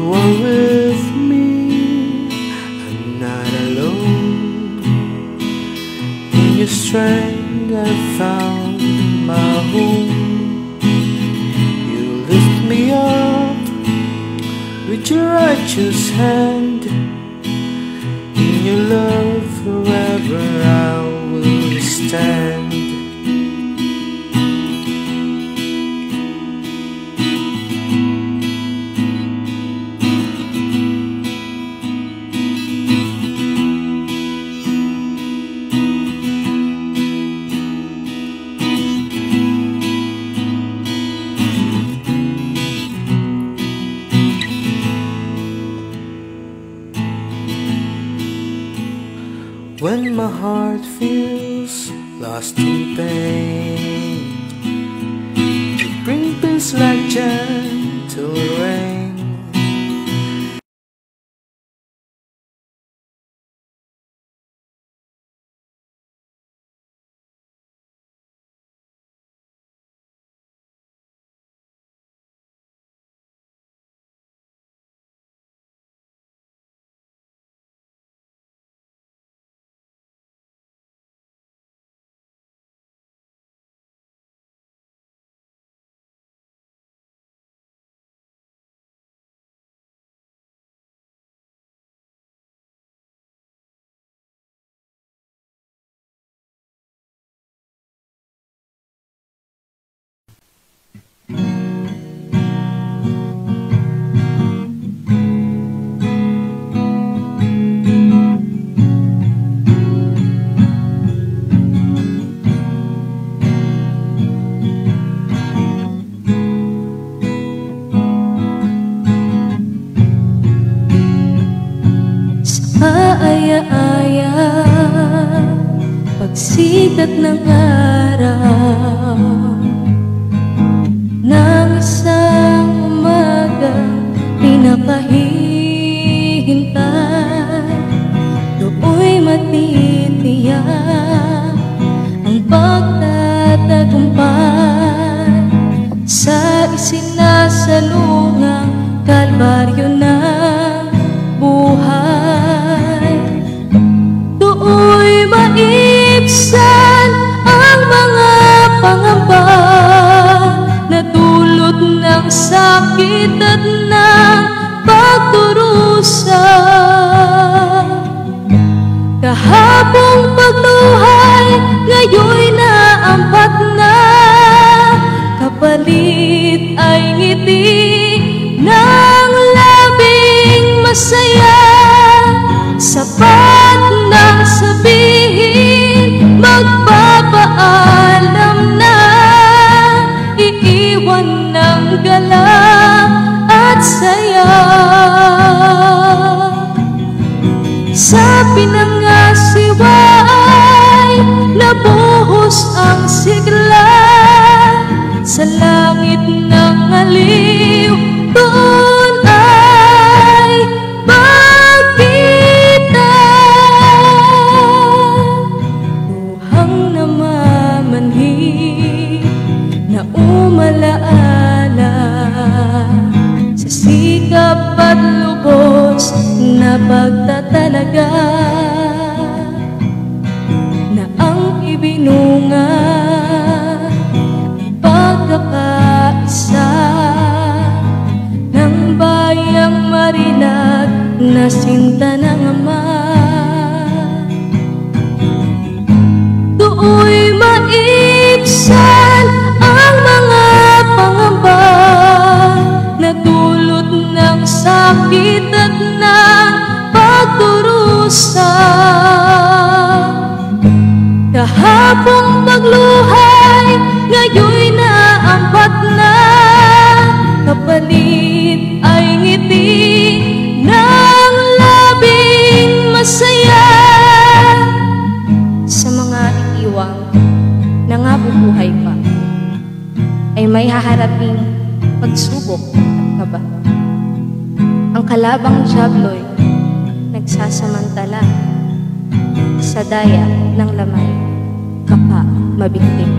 You are with me, I'm not alone. In your strength I found my home. You lift me up with your righteous hand. In your love forever I will stand. When my heart feels lost in pain, you bring peace like gentle rain. Aya-aya, pagsikat ng araw ng isang umaga, pinapahihintay. Do'y matitiyak ang pagtatagumpay sa isinasalungang kalbaryo ng buhay. Do'y maibsan ang mga pangamba na dulot ng sakit at ng pagdurusa. Kahapong pagluhay, ngayon'y naampat na, kapalit ay ngiti ng labing masaya. Sapat na sabihin, magpapaalam na, iiwan ng galak at saya. Sa pinangasiway, nabuhos ang sigla. Sa langit ng aliw, doon ay magkita. Buhang namamanhid na umalaala sa sikap at lubos na pagtatalaga na ang ibinunga pagkakaisa ng bayang marinag na sinta ng Ama. Do'y maibsan ang mga pangamba na dulot ng sakit at ng pagdurusa. Kahapong pagluhay, ngayon'y naampat na, kapalit ay ngiti ng labing masaya. Sa mga iiwang na nga bubuhay pa, ay may haharaping pagsubok at kaba. Ang kalabang diablo'y nagsasamantala sa daya ng lamay, kapa mabiktim.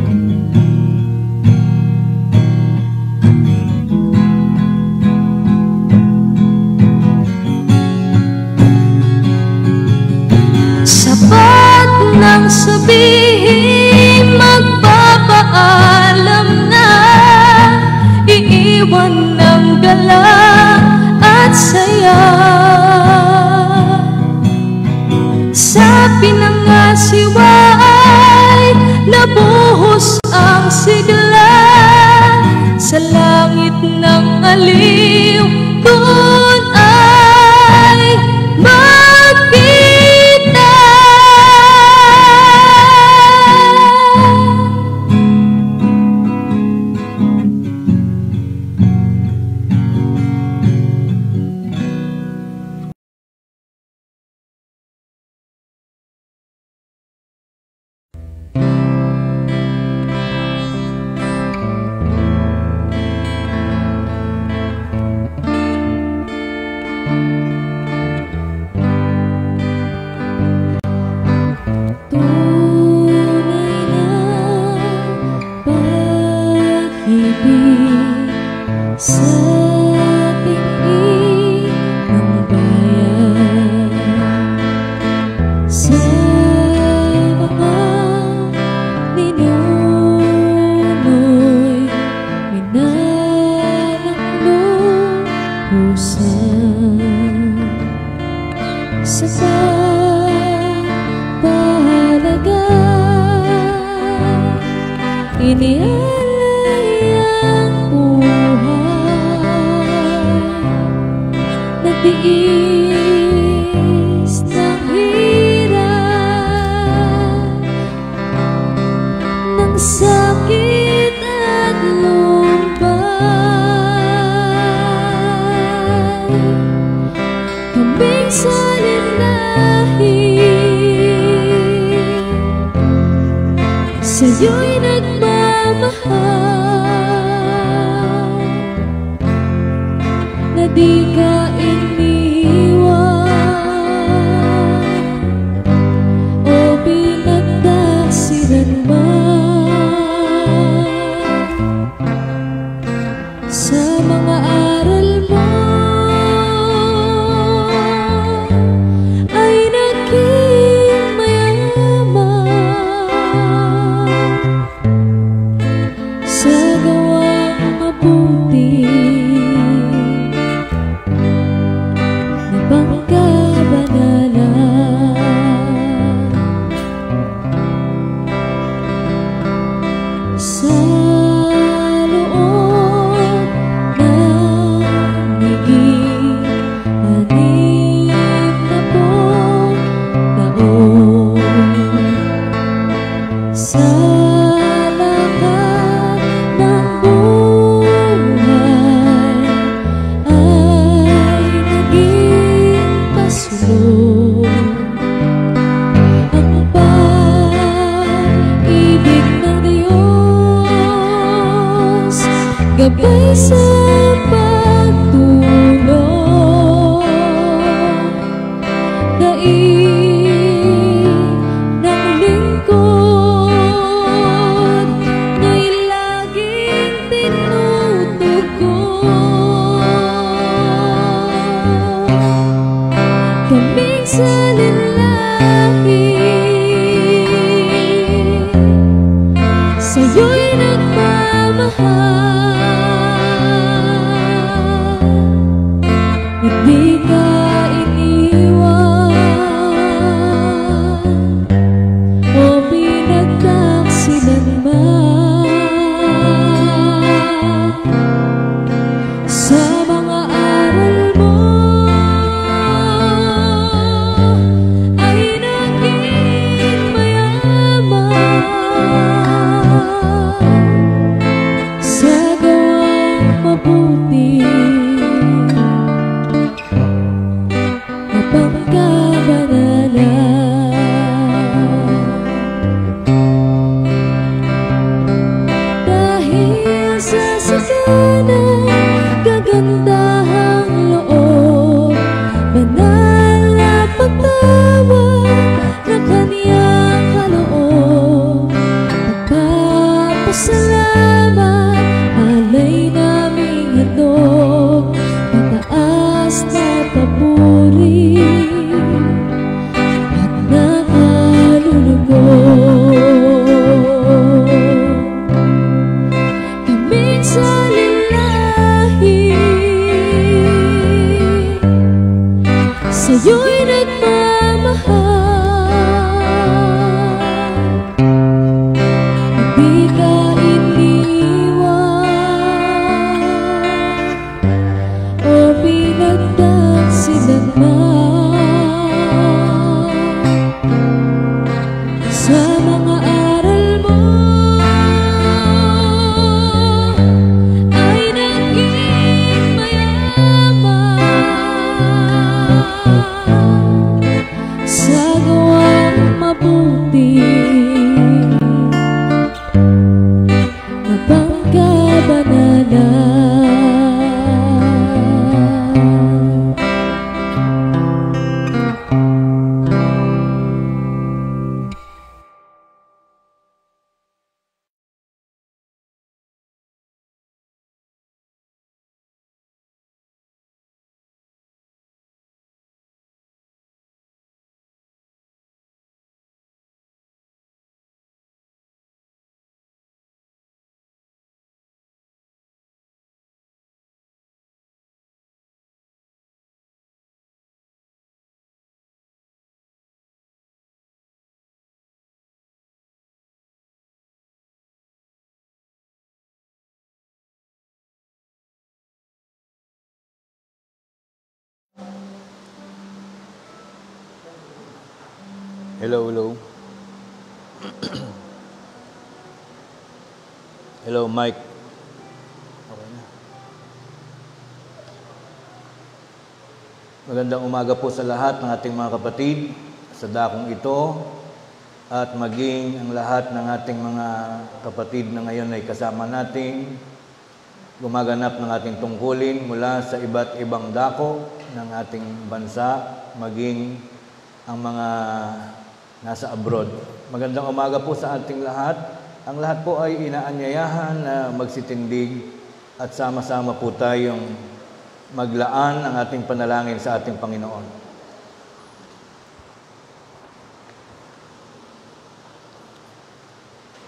nang sabihin magpapaalam na, iiwan ng gala at saya. Sa pinangasiwa ay nabuhos ang sigla, sa langit ng aliw doon ay magkita. Inialay ang buhay, nagtiis ng hirap, ng sakit at lumbay. Kaming salinahin, sa'yo'y nagmamahal, na di ka iniwan o pinagdasilan man. Sa mga aral mo ay naging mayaman, sa gawang mabuti na pangkabanalan. Sa loob ng higit 60 taon, sa lahat ng buhay ay naging pasulong ang pag-ibig ng Diyos, gabay sa pagtulong, daig ng lingkod, nga'y laging tinutugon. Kaming salinahin, sa'yo'y nagmamahal, hindi ka iniwan o pinagtaksilan man. Sa mga aral mo ay naging mayaman, sa gawang mabuti na pangkabanalan. Dahil sa saganang kagandahang loob, banal na pagtawag na kaniyang kaloob, pagpapasalamat alay naming handog, mataas na papuri at nakalulugod. sa'yo'y nagmamahal. Di ka iniwan o pinagtaksilan man sa mga aral mo ay naging mayaman sa gawang mabuti na pangkabanalan. Hello, hello. Hello, Mike. Okay na. Magandang umaga po sa lahat ng ating mga kapatid sa dakong ito at maging ang lahat ng ating mga kapatid na ngayon ay kasama natin gumaganap ng ating tungkulin mula sa iba't ibang dako ng ating bansa, maging ang mga nasa abroad. Magandang umaga po sa ating lahat. Ang lahat po ay inaanyayahan na magsitindig at sama-sama po tayong maglaan ang ating panalangin sa ating Panginoon.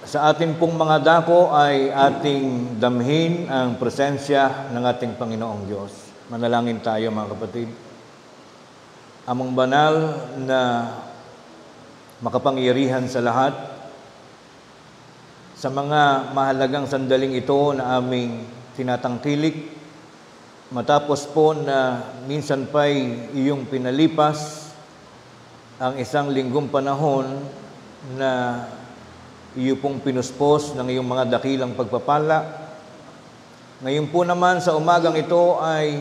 Sa ating pong mga dako ay ating damhin ang presensya ng ating Panginoong Diyos. Manalangin tayo mga kapatid. Amang banal na makapangyarihan sa lahat, sa mga mahalagang sandaling ito na aming tinatangkilik, matapos po na minsan pa'y iyong pinalipas ang isang linggong panahon na iyo pong pinuspos ng iyong mga dakilang pagpapala. Ngayon po naman sa umagang ito ay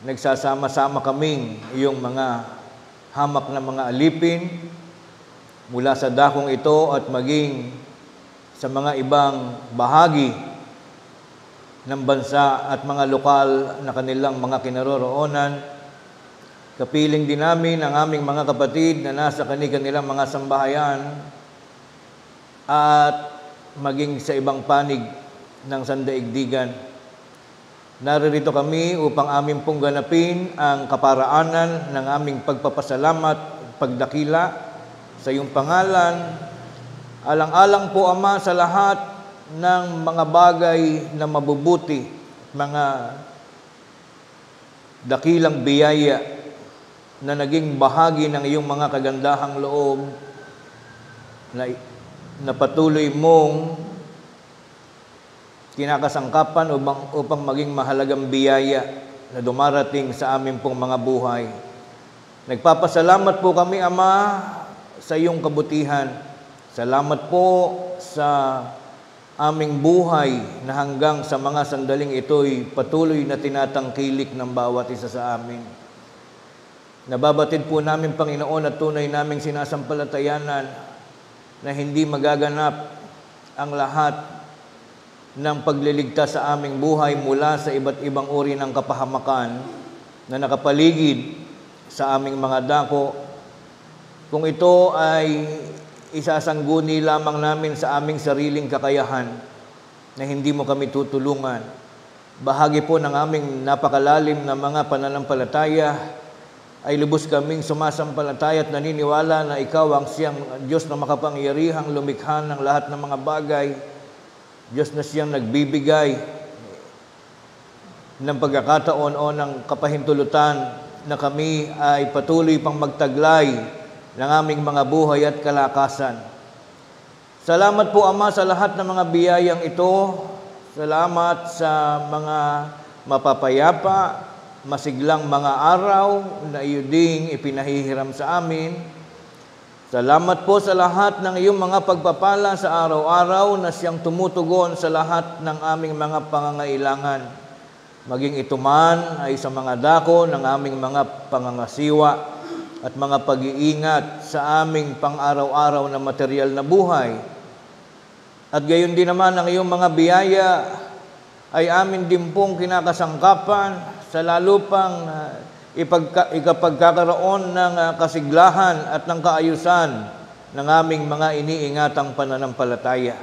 nagsasama-sama kaming iyong mga hamak na mga alipin mula sa dakong ito at maging sa mga ibang bahagi ng bansa at mga lokal na kanilang mga kinaroroonan. Kapiling din namin ang aming mga kapatid na nasa kanilang mga sambahayan at maging sa ibang panig ng sandaigdigan. Naririto kami upang aming pong ganapin ang kaparaanan ng aming pagpapasalamat, pagdakila sa iyong pangalan, alang-alang po, Ama, sa lahat ng mga bagay na mabubuti, mga dakilang biyaya na naging bahagi ng iyong mga kagandahang loob na patuloy mong kinakasangkapan upang maging mahalagang biyaya na dumarating sa aming pong mga buhay. Nagpapasalamat po kami, Ama, sa iyong kabutihan. Salamat po sa aming buhay na hanggang sa mga sandaling ito'y patuloy na tinatangkilik ng bawat isa sa amin. Nababatid po namin, Panginoon, at tunay naming sinasampalatayanan na hindi magaganap ang lahat ng pagliligtas sa aming buhay mula sa iba't ibang uri ng kapahamakan na nakapaligid sa aming mga dako, kung ito ay isasangguni lamang namin sa aming sariling kakayahan na hindi mo kami tutulungan. Bahagi po ng aming napakalalim na mga pananampalataya ay lubos kaming sumasampalataya at naniniwala na ikaw ang siyang Diyos na makapangyarihang lumikha ng lahat ng mga bagay, Diyos na siyang nagbibigay ng pagkakataon o ng kapahintulutan na kami ay patuloy pang magtaglay ng aming mga buhay at kalakasan. Salamat po, Ama, sa lahat ng mga biyayang ito. Salamat sa mga mapapayapa, masiglang mga araw na iyo ding ipinahihiram sa amin. Salamat po sa lahat ng iyong mga pagpapala sa araw-araw na siyang tumutugon sa lahat ng aming mga pangangailangan. Maging ito man ay sa mga dako ng aming mga pangangasiwa at mga pag-iingat sa aming pang-araw-araw na material na buhay. At gayon din naman ang iyong mga biyaya ay amin din pong kinakasangkapan sa lalo pang ikapagkakaroon ng kasiglahan at ng kaayusan ng aming mga iniingatang pananampalataya.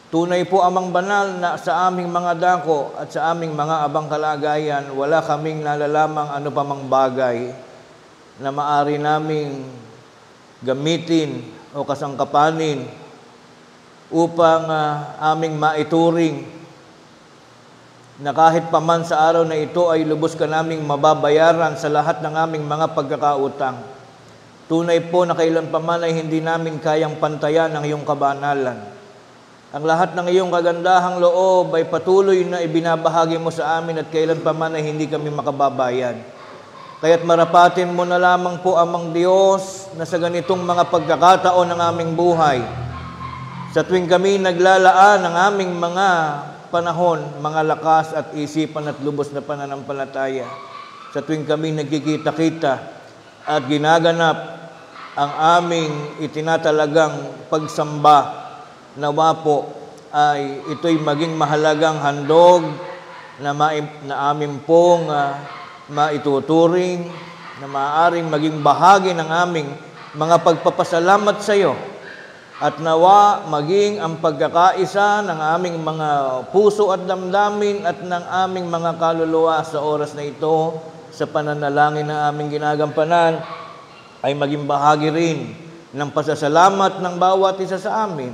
Tunay po, Amang Banal, na sa aming mga dako at sa aming mga abang kalagayan, wala kaming nalalamang ano pa mang bagay na maari naming gamitin o kasangkapanin upang aming maituring na kahit paman sa araw na ito ay lubos ka naming mababayaran sa lahat ng aming mga pagkakautang. Tunay po na kailan paman ay hindi namin kayang pantayan ang iyong kabanalan. Ang lahat ng iyong kagandahang loob ay patuloy na ibinabahagi mo sa amin at kailan paman ay hindi kami makababayan. Kaya't marapatin mo na lamang po, Amang Diyos, na sa ganitong mga pagkakataon ng aming buhay, sa tuwing kami naglalaan ng aming mga panahon, mga lakas at isipan at lubos na pananampalataya, sa tuwing kami nagkikita-kita at ginaganap ang aming itinatalagang pagsamba, nawa po ay ito'y maging mahalagang handog na amin pong maituturing, na maaaring maging bahagi ng aming mga pagpapasalamat sa iyo. At nawa maging ang pagkakaisa ng aming mga puso at damdamin at ng aming mga kaluluwa sa oras na ito, sa pananalangin na aming ginagampanan, ay maging bahagi rin ng pasasalamat ng bawat isa sa amin.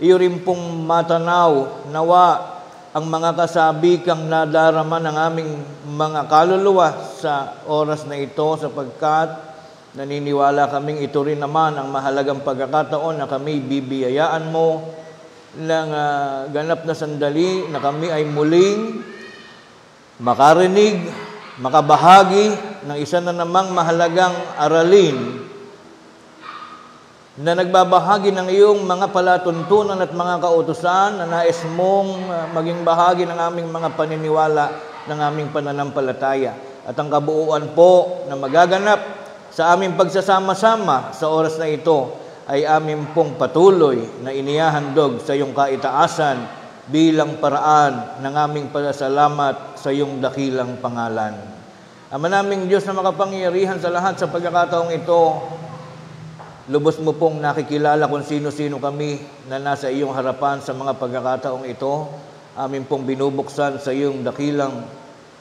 Iyo rin pong matanaw, nawa ang mga kasabikang nadarama ng aming mga kaluluwa sa oras na ito, sapagkat naniniwala kaming ito rin naman ang mahalagang pagkakataon na kami bibiyayaan mo ng ganap na sandali na kami ay muling makarinig, makabahagi ng isa na namang mahalagang aralin na nagbabahagi ng iyong mga palatuntunan at mga kautusan na nais mong maging bahagi ng aming mga paniniwala, ng aming pananampalataya. At ang kabuuan po na magaganap sa aming pagsasama-sama sa oras na ito ay aming pong patuloy na inihahandog sa iyong kaitaasan bilang paraan ng aming pasasalamat sa iyong dakilang pangalan. Ama naming Diyos na makapangyarihan sa lahat, sa pagkakataong ito, lubos mo pong nakikilala kung sino-sino kami na nasa iyong harapan sa mga pagkakataong ito. Amin pong binubuksan sa iyong dakilang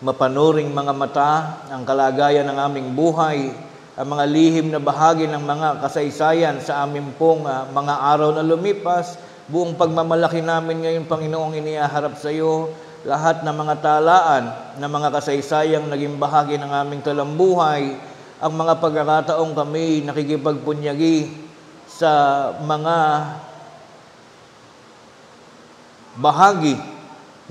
mapanuring mga mata ang kalagayan ng aming buhay, ang mga lihim na bahagi ng mga kasaysayan sa amin pong mga araw na lumipas. Buong pagmamalaki namin ngayon, Panginoong, inihaharap sa iyo lahat ng mga talaan na mga kasaysayang naging bahagi ng aming talambuhay, ang mga pagkakataong kami nakikipagpunyagi sa mga bahagi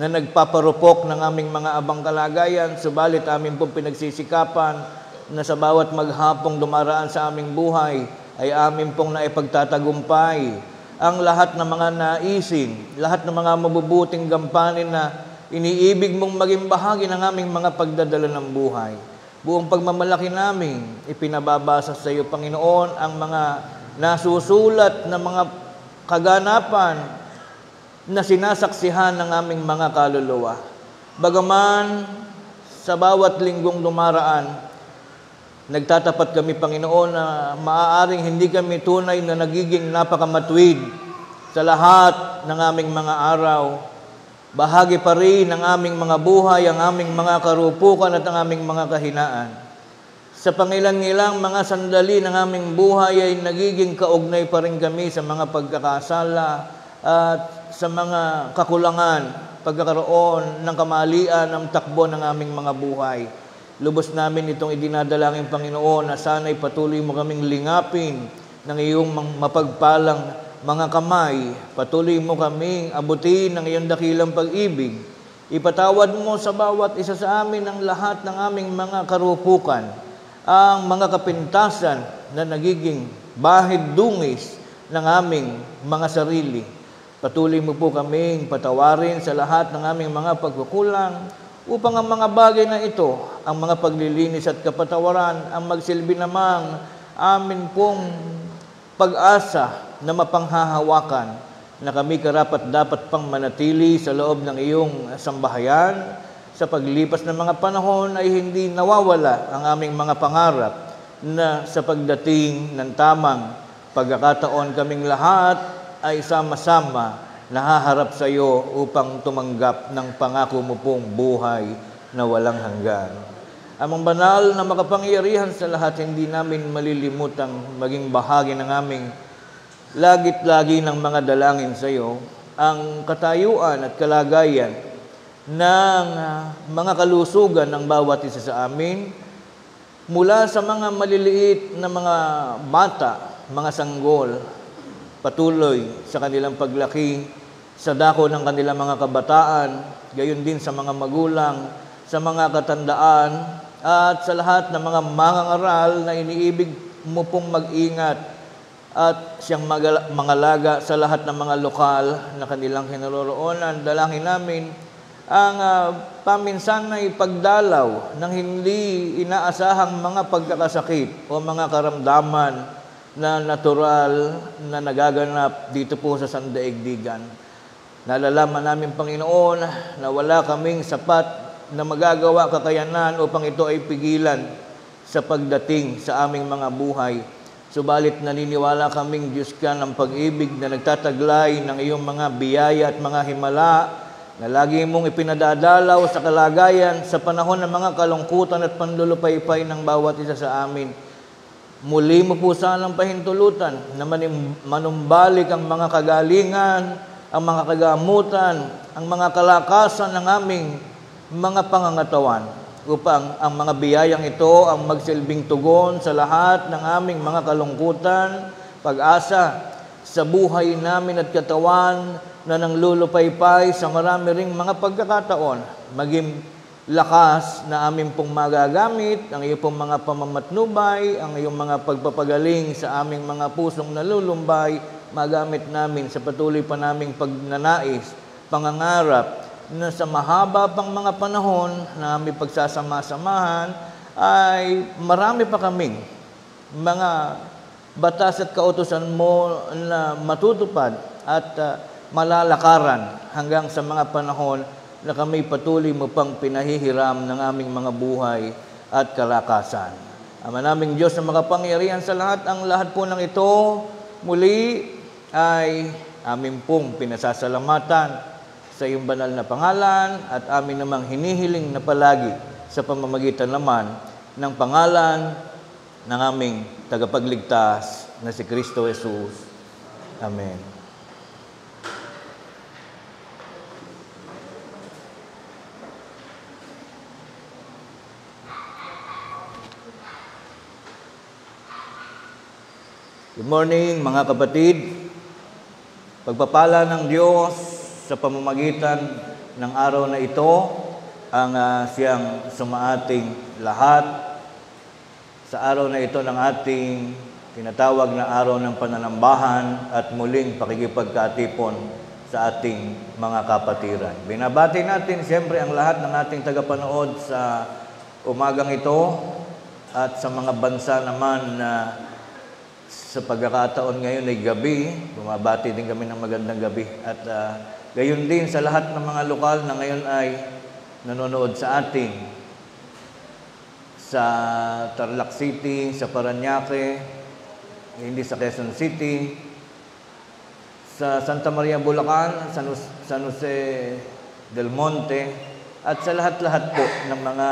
na nagpaparupok ng aming mga abang kalagayan, subalit amin pong pinagsisikapan na sa bawat maghapong dumaraan sa aming buhay ay amin pong naipagtatagumpay ang lahat ng mga naisin, lahat ng mga mabubuting gampanin na iniibig mong maging bahagi ng aming mga pagdadala ng buhay. Buong pagmamalaki namin, ipinababasa sa iyo, Panginoon, ang mga nasusulat na mga kaganapan na sinasaksihan ng aming mga kaluluwa. Bagaman sa bawat linggong dumaraan, nagtatapat kami, Panginoon, na maaaring hindi kami tunay na nagiging napakamatwid sa lahat ng aming mga araw. Bahagi pa rin ng aming mga buhay, ang aming mga karupukan at ang aming mga kahinaan. Sa pangilang-ilang mga sandali ng aming buhay ay nagiging kaugnay pa rin kami sa mga pagkakasala at sa mga kakulangan, pagkakaroon ng kamalian ng takbo ng aming mga buhay. Lubos namin itong idinadalangin, Panginoon, na sana'y patuloy mo kaming lingapin ng iyong mapagpalang mga kamay. Patuloy mo kaming abutin ng iyong dakilang pag-ibig. Ipatawad mo sa bawat isa sa amin ang lahat ng aming mga karupukan, ang mga kapintasan na nagiging bahid dungis ng aming mga sarili. Patuloy mo po kaming patawarin sa lahat ng aming mga pagkukulang, upang ang mga bagay na ito, ang mga paglilinis at kapatawaran, ang magsilbi namang amin pong pag-asa na mapanghahawakan, na kami karapat dapat pang manatili sa loob ng iyong sambahayan. Sa paglipas ng mga panahon ay hindi nawawala ang aming mga pangarap, na sa pagdating ng tamang pagkakataon kaming lahat ay sama-sama nahaharap sa iyo upang tumanggap ng pangako mo pong buhay na walang hanggan. Amang banal na makapangyarihan sa lahat, hindi namin malilimutang maging bahagi ng aming lagit-lagi ng mga dalangin sa iyo, ang katayuan at kalagayan ng mga kalusugan ng bawat isa sa amin, mula sa mga maliliit na mga bata, mga sanggol, patuloy sa kanilang paglaki, sa dako ng kanilang mga kabataan, gayon din sa mga magulang, sa mga katandaan, at sa lahat ng mga mangangaral na iniibig mo pong mag-ingat at siyang mangalaga sa lahat ng mga lokal na kanilang kinaroroonan. Dalangin namin ang paminsanay pagdalaw ng hindi inaasahang mga pagkakasakit o mga karamdaman na natural na nagaganap dito po sa sandaigdigan. Nalalaman namin, Panginoon, na wala kaming sapat na magagawa kakayanan upang ito ay pigilan sa pagdating sa aming mga buhay. Subalit naniniwala kaming Diyos ka ng pag-ibig na nagtataglay ng iyong mga biyaya at mga himala, na lagi mong ipinadadalaw sa kalagayan sa panahon ng mga kalungkutan at panlulupaypay ng bawat isa sa amin. Muli mo po sanang pahintulutan na manumbalik ang mga kagalingan, ang mga kagamutan, ang mga kalakasan ng aming mga pangangatawan, upang ang mga biyayang ito ang magsilbing tugon sa lahat ng aming mga kalungkutan, pag-asa sa buhay namin at katawan na nanglulupaypay sa marami ring mga pagkakataon. Maging lakas na aming pong magagamit, ang iyong pong mga pamamatnubay, ang iyong mga pagpapagaling sa aming mga pusong nalulumbay, magamit namin sa patuloy pa naming pagnanais, pangangarap, na sa mahaba pang mga panahon na aming pagsasama-samahan ay marami pa kaming mga batas at kautusan mo na matutupad at malalakaran hanggang sa mga panahon na kami patuloy mo pang pinahihiram ng aming mga buhay at kalakasan. Ama naming Diyos na makapangyarihan sa lahat, ang lahat po ng ito muli ay amin pong pinasasalamatan sa iyong banal na pangalan, at amin namang hinihiling na palagi sa pamamagitan naman ng pangalan ng aming tagapagligtas na si Kristo Jesus. Amen. Good morning, mga kapatid. Pagpapala ng Diyos sa pamamagitan ng araw na ito ang siyang sumaating lahat. Sa araw na ito ng ating tinatawag na araw ng pananambahan at muling pakikipagkatipon sa ating mga kapatiran. Binabati natin siyempre ang lahat ng ating tagapanood sa umagang ito, at sa mga bansa naman na sa pagkakataon ngayon ay gabi, bumabati din kami ng magandang gabi. At gayon din sa lahat ng mga lokal na ngayon ay nanonood sa atin. Sa Tarlac City, sa Parañaque, hindi sa Quezon City, sa Santa Maria, Bulacan, San Jose del Monte, at sa lahat-lahat po ng mga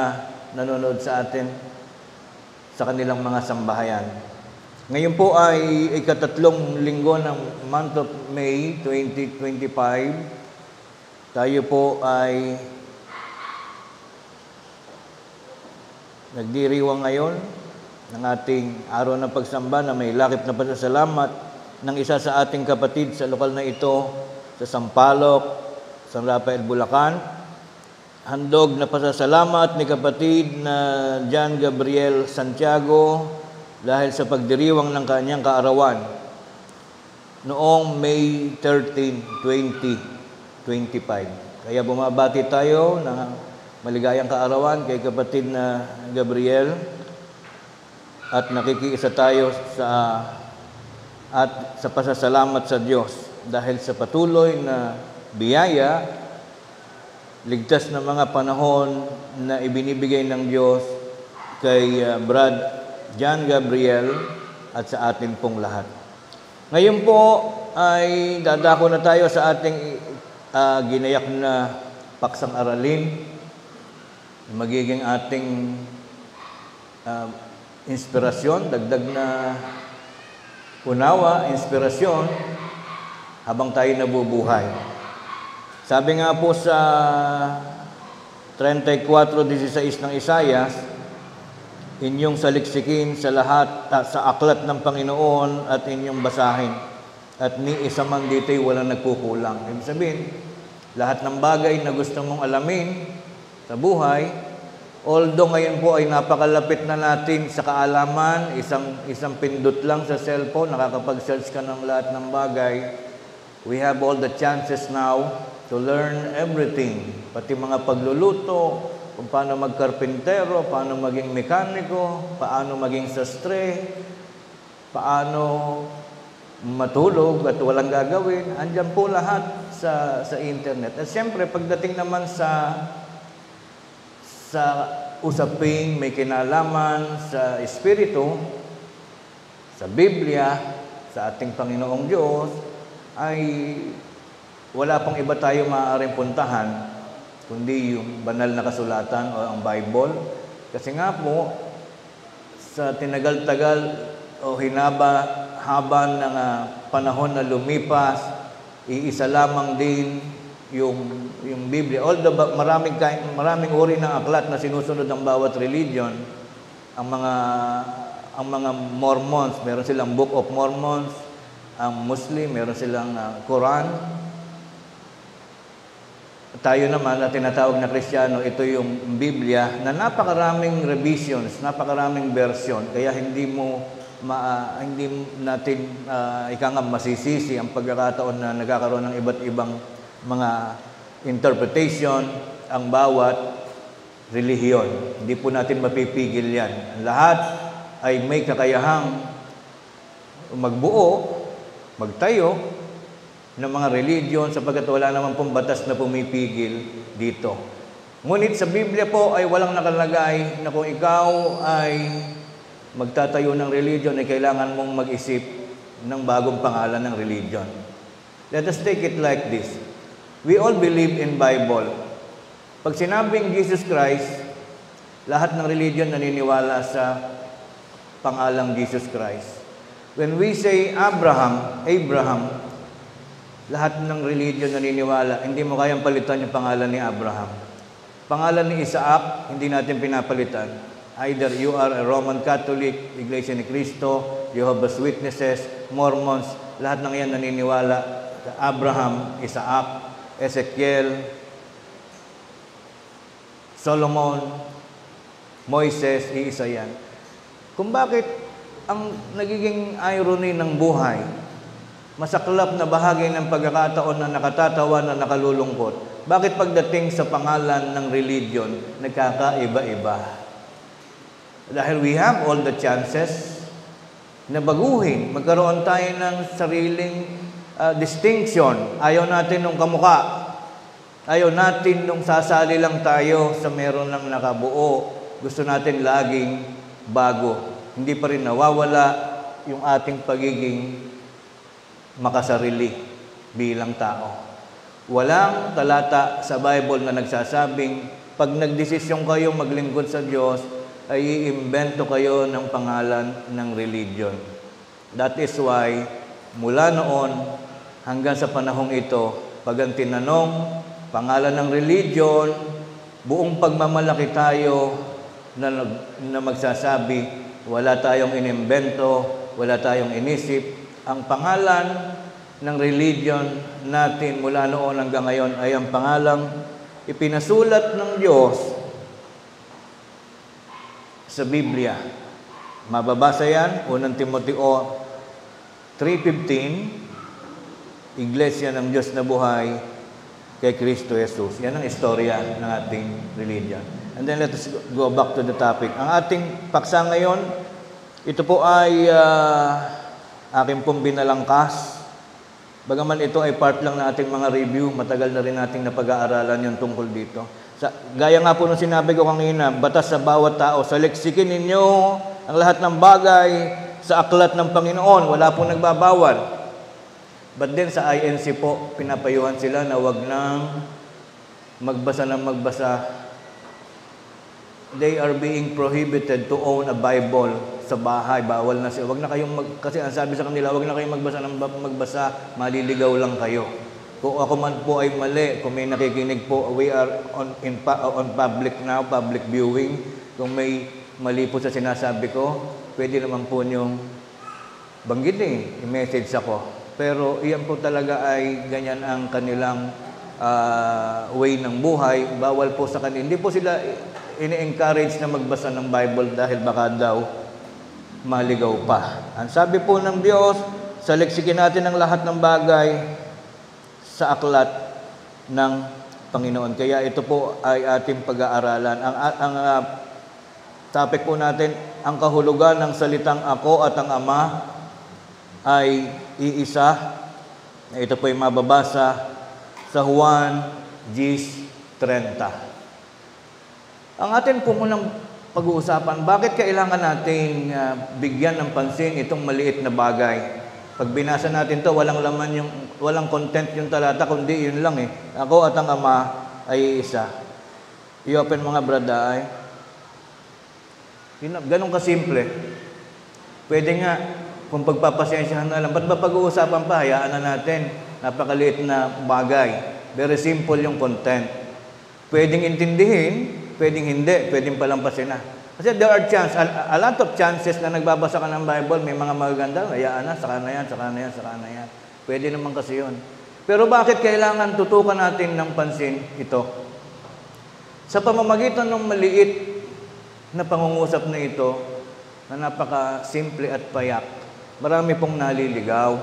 nanonood sa atin sa kanilang mga sambahayan. Ngayon po ay ikatatlong linggo ng month of May 2025. Tayo po ay nagdiriwang ngayon ng ating araw ng pagsamba na may lakip na pasasalamat ng isa sa ating kapatid sa lokal na ito sa Sampaloc, San Rafael, Bulacan. Handog na pasasalamat ni kapatid na John Gabriel Santiago dahil sa pagdiriwang ng kanyang kaarawan noong May 13, 2025. Kaya bumabati tayo ng maligayang kaarawan kay kapatid na Gabriel at nakikiisa tayo sa pasasalamat sa Diyos dahil sa patuloy na biyaya, ligtas na mga panahon na ibinibigay ng Diyos kay Brad John Gabriel at sa atin pong lahat. Ngayon po ay dadako na tayo sa ating ginayak na paksang aralin. Magiging ating inspirasyon, dagdag na unawa, inspirasyon habang tayo nabubuhay. Sabi nga po sa 34:16 ng Isaias, inyong saliksikin sa lahat, sa aklat ng Panginoon at inyong basahin. At ni isa man dito'y walang nagkukulang. Ibig sabihin, lahat ng bagay na gusto mong alamin sa buhay, although ngayon po ay napakalapit na natin sa kaalaman, isang pindot lang sa cellphone, nakakapag-search ka ng lahat ng bagay. We have all the chances now to learn everything. Pati mga pagluluto, kung paano magkarpintero, paano maging mekaniko, paano maging sastre, paano matulog at walang gagawin. Andyan po lahat sa internet. At siyempre, pagdating naman sa usaping may kinalaman sa Espiritu, sa Biblia, sa ating Panginoong Diyos, ay wala pang iba tayo maaaring puntahan kundi yung banal na kasulatan o ang Bible. Kasi nga po, sa tinagal-tagal o haba ng panahon na lumipas, iisa lamang din yung Biblia. Although maraming uri ng aklat na sinusunod ng bawat religion, ang mga Mormons, meron silang Book of Mormons, ang Muslim, meron silang Quran. Tayo naman na tinatawag na Kristiyano, ito yung Biblia na napakaraming revisions, napakaraming version, kaya hindi natin masisisi ang pagkakataon na nagkakaroon ng iba't ibang mga interpretation ang bawat relihiyon. Hindi po natin mapipigil yan. Lahat ay may kakayahang magbuo, magtayo ng mga religion sapagkat wala naman pong batas na pumipigil dito. Ngunit sa Biblia po ay walang nakalagay na kung ikaw ay magtatayo ng religion ay kailangan mong mag-isip ng bagong pangalan ng religion. Let us take it like this. We all believe in Bible. Pag sinabing Jesus Christ, lahat ng religion naniniwala sa pangalang Jesus Christ. When we say Abraham, lahat ng religion naniniwala, hindi mo kayang palitan yung pangalan ni Abraham. Pangalan ni Isaac, hindi natin pinapalitan. Either you are a Roman Catholic, Iglesia ni Cristo, Jehovah's Witnesses, Mormons, lahat ng yan naniniwala sa Abraham, Isaac, Ezekiel, Solomon, Moises, iisa yan. Kung bakit ang nagiging irony ng buhay, masaklap na bahagi ng pagkakataon na nakatatawa na nakalulungkot, bakit pagdating sa pangalan ng religion, nagkakaiba-iba? Dahil we have all the chances na baguhin, magkaroon tayo ng sariling distinction. Ayaw natin nung kamukha. Ayaw natin nung sasali lang tayo sa meron lang nakabuo. Gusto natin laging bago. Hindi pa rin nawawala yung ating pagiging makasarili bilang tao. Walang talata sa Bible na nagsasabing pag nagdesisyon kayo maglingkod sa Diyos, ay iimbento kayo ng pangalan ng religion. That is why, mula noon hanggang sa panahong ito, pag ang tinanong, pangalan ng religion, buong pagmamalaki tayo na magsasabi, wala tayong inimbento, wala tayong inisip. Ang pangalan ng religion natin mula noon hanggang ngayon ay ang pangalang ipinasulat ng Diyos sa Biblia. Mababasa yan, 1 Timoteo 3:15, Iglesia ng Diyos na buhay kay Kristo Jesus. Yan ang istorya ng ating religion. And then let us go back to the topic. Ang ating paksa ngayon, ito po ay aking pong binalangkas. Bagaman ito ay part lang ng ating mga review, matagal na rin nating napag-aaralan yung tungkol dito. Gaya nga po nung sinabi ko kanina, batas sa bawat tao, saliksikin ninyo ang lahat ng bagay sa aklat ng Panginoon. Wala po nagbabawal. But then sa INC po, pinapayuhan sila na wag nang magbasa ng magbasa. They are being prohibited to own a Bible sa bahay. Bawal na sila. Wag na kayong kasi ang sabi sa kanila, wag na kayong magbasa ng magbasa, maliligaw lang kayo. Kung ako man po ay mali, kung may nakikinig po, we are on public now, public viewing. Kung may mali po sa sinasabi ko, pwede naman po niyong banggitin, i-message ako. Pero iyan po talaga ay ganyan ang kanilang way ng buhay. Bawal po sa kanila. Hindi po sila ini-encourage na magbasa ng Bible dahil baka daw maligaw pa. Ang sabi po ng Diyos, saliksikin natin ang lahat ng bagay sa aklat ng Panginoon. Kaya ito po ay ating pag-aaralan. Ang topic po natin, ang kahulugan ng salitang ako at ang Ama ay iisa. Ito po ay mababasa sa Juan 10:30. Ang atin po munang pag-uusapan, bakit kailangan nating bigyan ng pansin itong maliit na bagay? Pag binasa natin to, walang laman walang content yung talata, kundi yun lang eh. Ako at ang Ama ay isa. I-open mga brada ay. Ganun kasimple. Pwede nga, kung pagpapasensyahan na lang, ba't ba pag-uusapan pa? Hayaan na natin. Napakaliit na bagay. Very simple yung content. Pwedeng intindihin, pwedeng hindi, pwedeng palampasin na. Kasi there are a lot of chances na nagbabasa ka ng Bible, may mga magaganda, hayaan na, saka na yan, saka na yan, saka na yan. Pwede naman kasi yun. Pero bakit kailangan tutukan natin ng pansin ito? Sa pamamagitan ng maliit na pangungusap na ito, na napaka-simple at payak, marami pong naliligaw.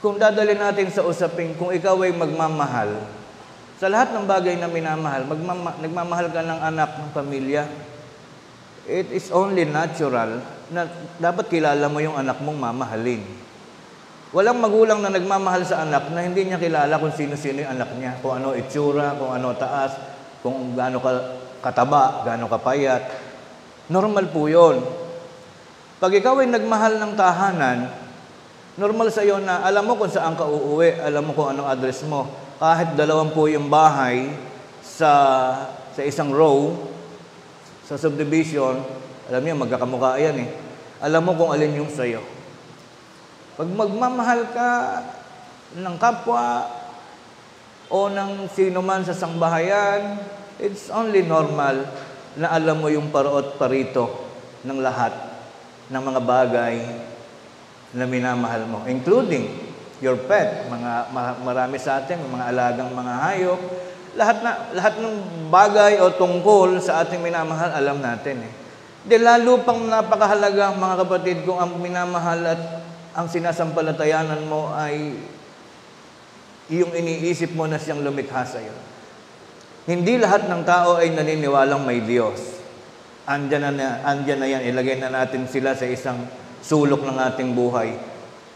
Kung dadali natin sa usapin, kung ikaw ay magmamahal, sa lahat ng bagay na minamahal, nagmamahal ka ng anak, ng pamilya, it is only natural na dapat kilala mo yung anak mong mamahalin. Walang magulang na nagmamahal sa anak na hindi niya kilala kung sino-sino yung anak niya, kung ano itsura, kung ano taas, kung gaano kataba, gaano kapayat. Normal po yun. Pag ikaw ay nagmahal ng tahanan, normal sa iyo na alam mo kung saan ka uuwi, alam mo kung anong address mo. Kahit 2 po yung bahay sa isang row, sa subdivision, alam niyo, magkakamukha yan eh. Alam mo kung alin yung sa'yo. Pag magmamahal ka ng kapwa o ng sino man sa sangbahayan, it's only normal na alam mo yung paraot parito ng lahat ng mga bagay na minamahal mo, including your pet, marami sa atin, mga alagang mga hayop, lahat ng bagay o tungkol sa ating minamahal, alam natin eh. Di lalo pang napakahalaga, mga kapatid, kung ang minamahal at ang sinasampalatayanan mo ay yung iniisip mo na siyang lumikha sa iyo. Hindi lahat ng tao ay naniniwalang may Diyos. Andyan na yan, ilagay na natin sila sa isang sulok ng ating buhay.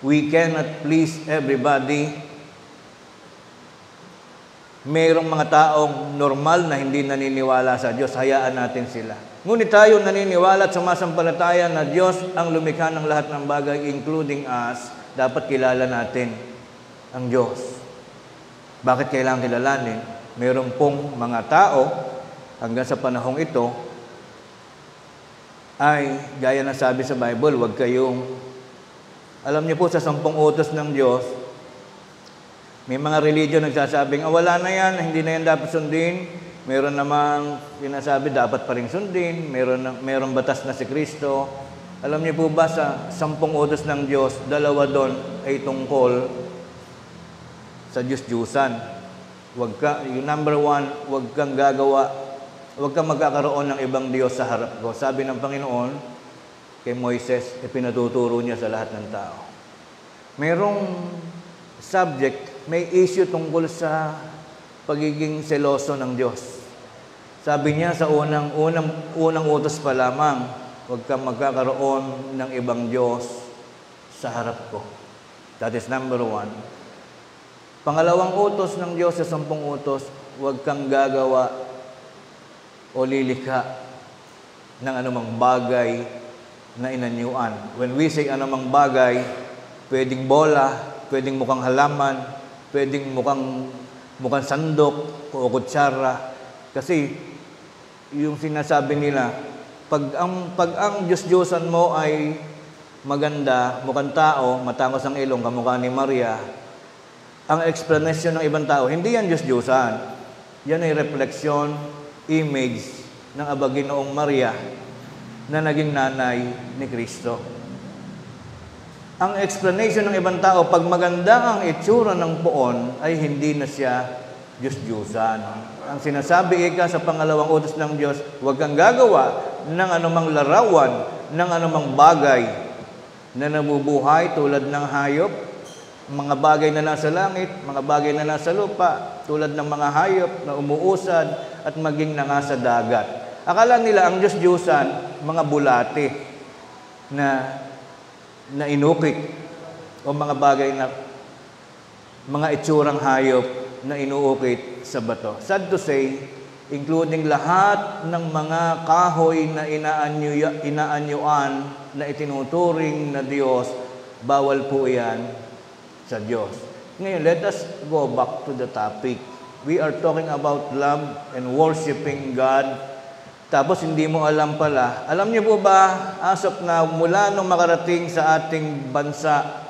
We cannot please everybody. Mayroong mga taong normal na hindi naniniwala sa Diyos, hayaan natin sila. Ngunit tayo naniniwala at sumasampalataya na Diyos ang lumikha ng lahat ng bagay, including us, dapat kilala natin ang Diyos. Bakit kailangan kilalanin? Mayroong pong mga tao, hanggang sa panahong ito, ay, gaya na sabi sa Bible, huwag kayong, alam niyo po sa 10 utos ng Diyos, may mga religion nagsasabing, wala na yan, hindi na yan dapat sundin, Meron namang sinasabi dapat pa rin sundin, meron batas na si Kristo. Alam niyo po ba sa 10 utos ng Diyos, 2 doon ay tungkol sa Diyos-Diyusan. Yung number 1, huwag kang magkakaroon ng ibang Diyos sa harap ko. Sabi ng Panginoon kay Moises, pinatuturo niya sa lahat ng tao. Merong subject, may issue tungkol sa pagiging seloso ng Diyos. Sabi niya sa unang utos pa lamang, huwag kang magkakaroon ng ibang Diyos sa harap ko. That is number 1. Pangalawang utos ng Diyos sa 10 utos, huwag kang gagawa o lilikha ng anumang bagay na inanyuan. When we say anumang bagay, pwedeng bola, pwedeng mukhang halaman, pwedeng mukhang sandok o kutsara. Kasi yung sinasabi nila, pag ang Diyos-Diyosan mo ay maganda, mukhang tao, matangos ang ilong, kamukha ni Maria, ang explanation ng ibang tao, hindi yan Diyos-Diyosan. Yan ay refleksyon, image ng Abaginoong Maria na naging nanay ni Kristo. Ang explanation ng ibang tao, pag maganda ang itsura ng poon, ay hindi na siya Diyos-Diyusan. Ang sinasabi sa pangalawang utos ng Diyos, huwag kang gagawa ng anumang larawan, ng anumang bagay na nabubuhay tulad ng hayop, mga bagay na nasa langit, mga bagay na nasa lupa, tulad ng mga hayop na umuusad at maging nasa dagat. Akala nila ang Diyos-Diyusan, mga bulate na inukit o mga bagay na mga itsurang hayop na inuukit sa bato. Sad to say, including lahat ng mga kahoy na inaanyuan na itinuturing na Diyos, bawal po yan sa Diyos. Ngayon, let us go back to the topic. We are talking about love and worshiping God. Tapos hindi mo alam pala. Alam niyo po ba, as of now, mula nung makarating sa ating bansa,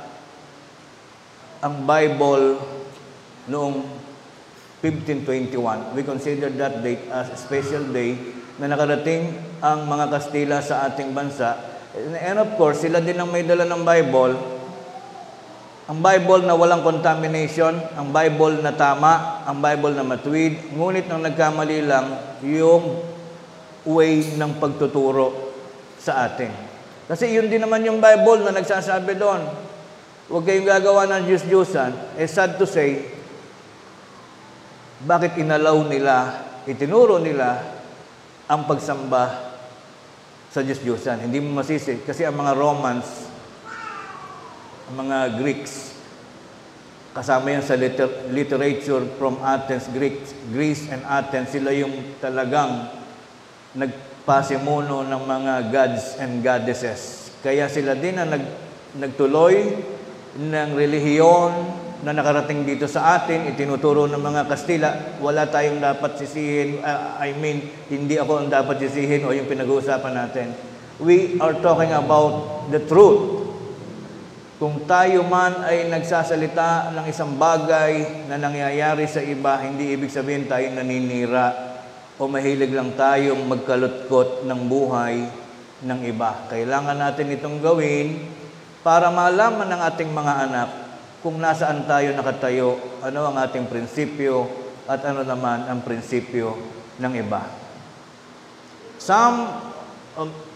ang Bible noong 1521, we consider that date as a special day na nakarating ang mga Kastila sa ating bansa. And of course, sila din ang may dala ng Bible. Ang Bible na walang contamination, ang Bible na tama, ang Bible na matuwid. Ngunit nang nagkamali lang yung way ng pagtuturo sa atin. Kasi yun din naman yung Bible na nagsasabi doon, huwag kayong gagawa ng Diyos-Diyusan. Sad to say, bakit inalaw nila, itinuro nila ang pagsamba sa Diyos-Diyusan? Hindi mo masisi. Kasi ang mga Romans, ang mga Greeks, kasama yan sa literature from Athens, Greece and Athens, sila yung talagang nagpasimuno ng mga gods and goddesses. Kaya sila din ang nagtuloy ng relihiyon na nakarating dito sa atin, itinuturo ng mga Kastila. Wala tayong dapat sisihin, hindi ako ang dapat sisihin o yung pinag-uusapan natin. We are talking about the truth. Kung tayo man ay nagsasalita ng isang bagay na nangyayari sa iba, hindi ibig sabihin tayo naninira o mahilig lang tayong magkalutkot ng buhay ng iba. Kailangan natin itong gawin para malaman ng ating mga anak kung nasaan tayo nakatayo, ano ang ating prinsipyo at ano naman ang prinsipyo ng iba.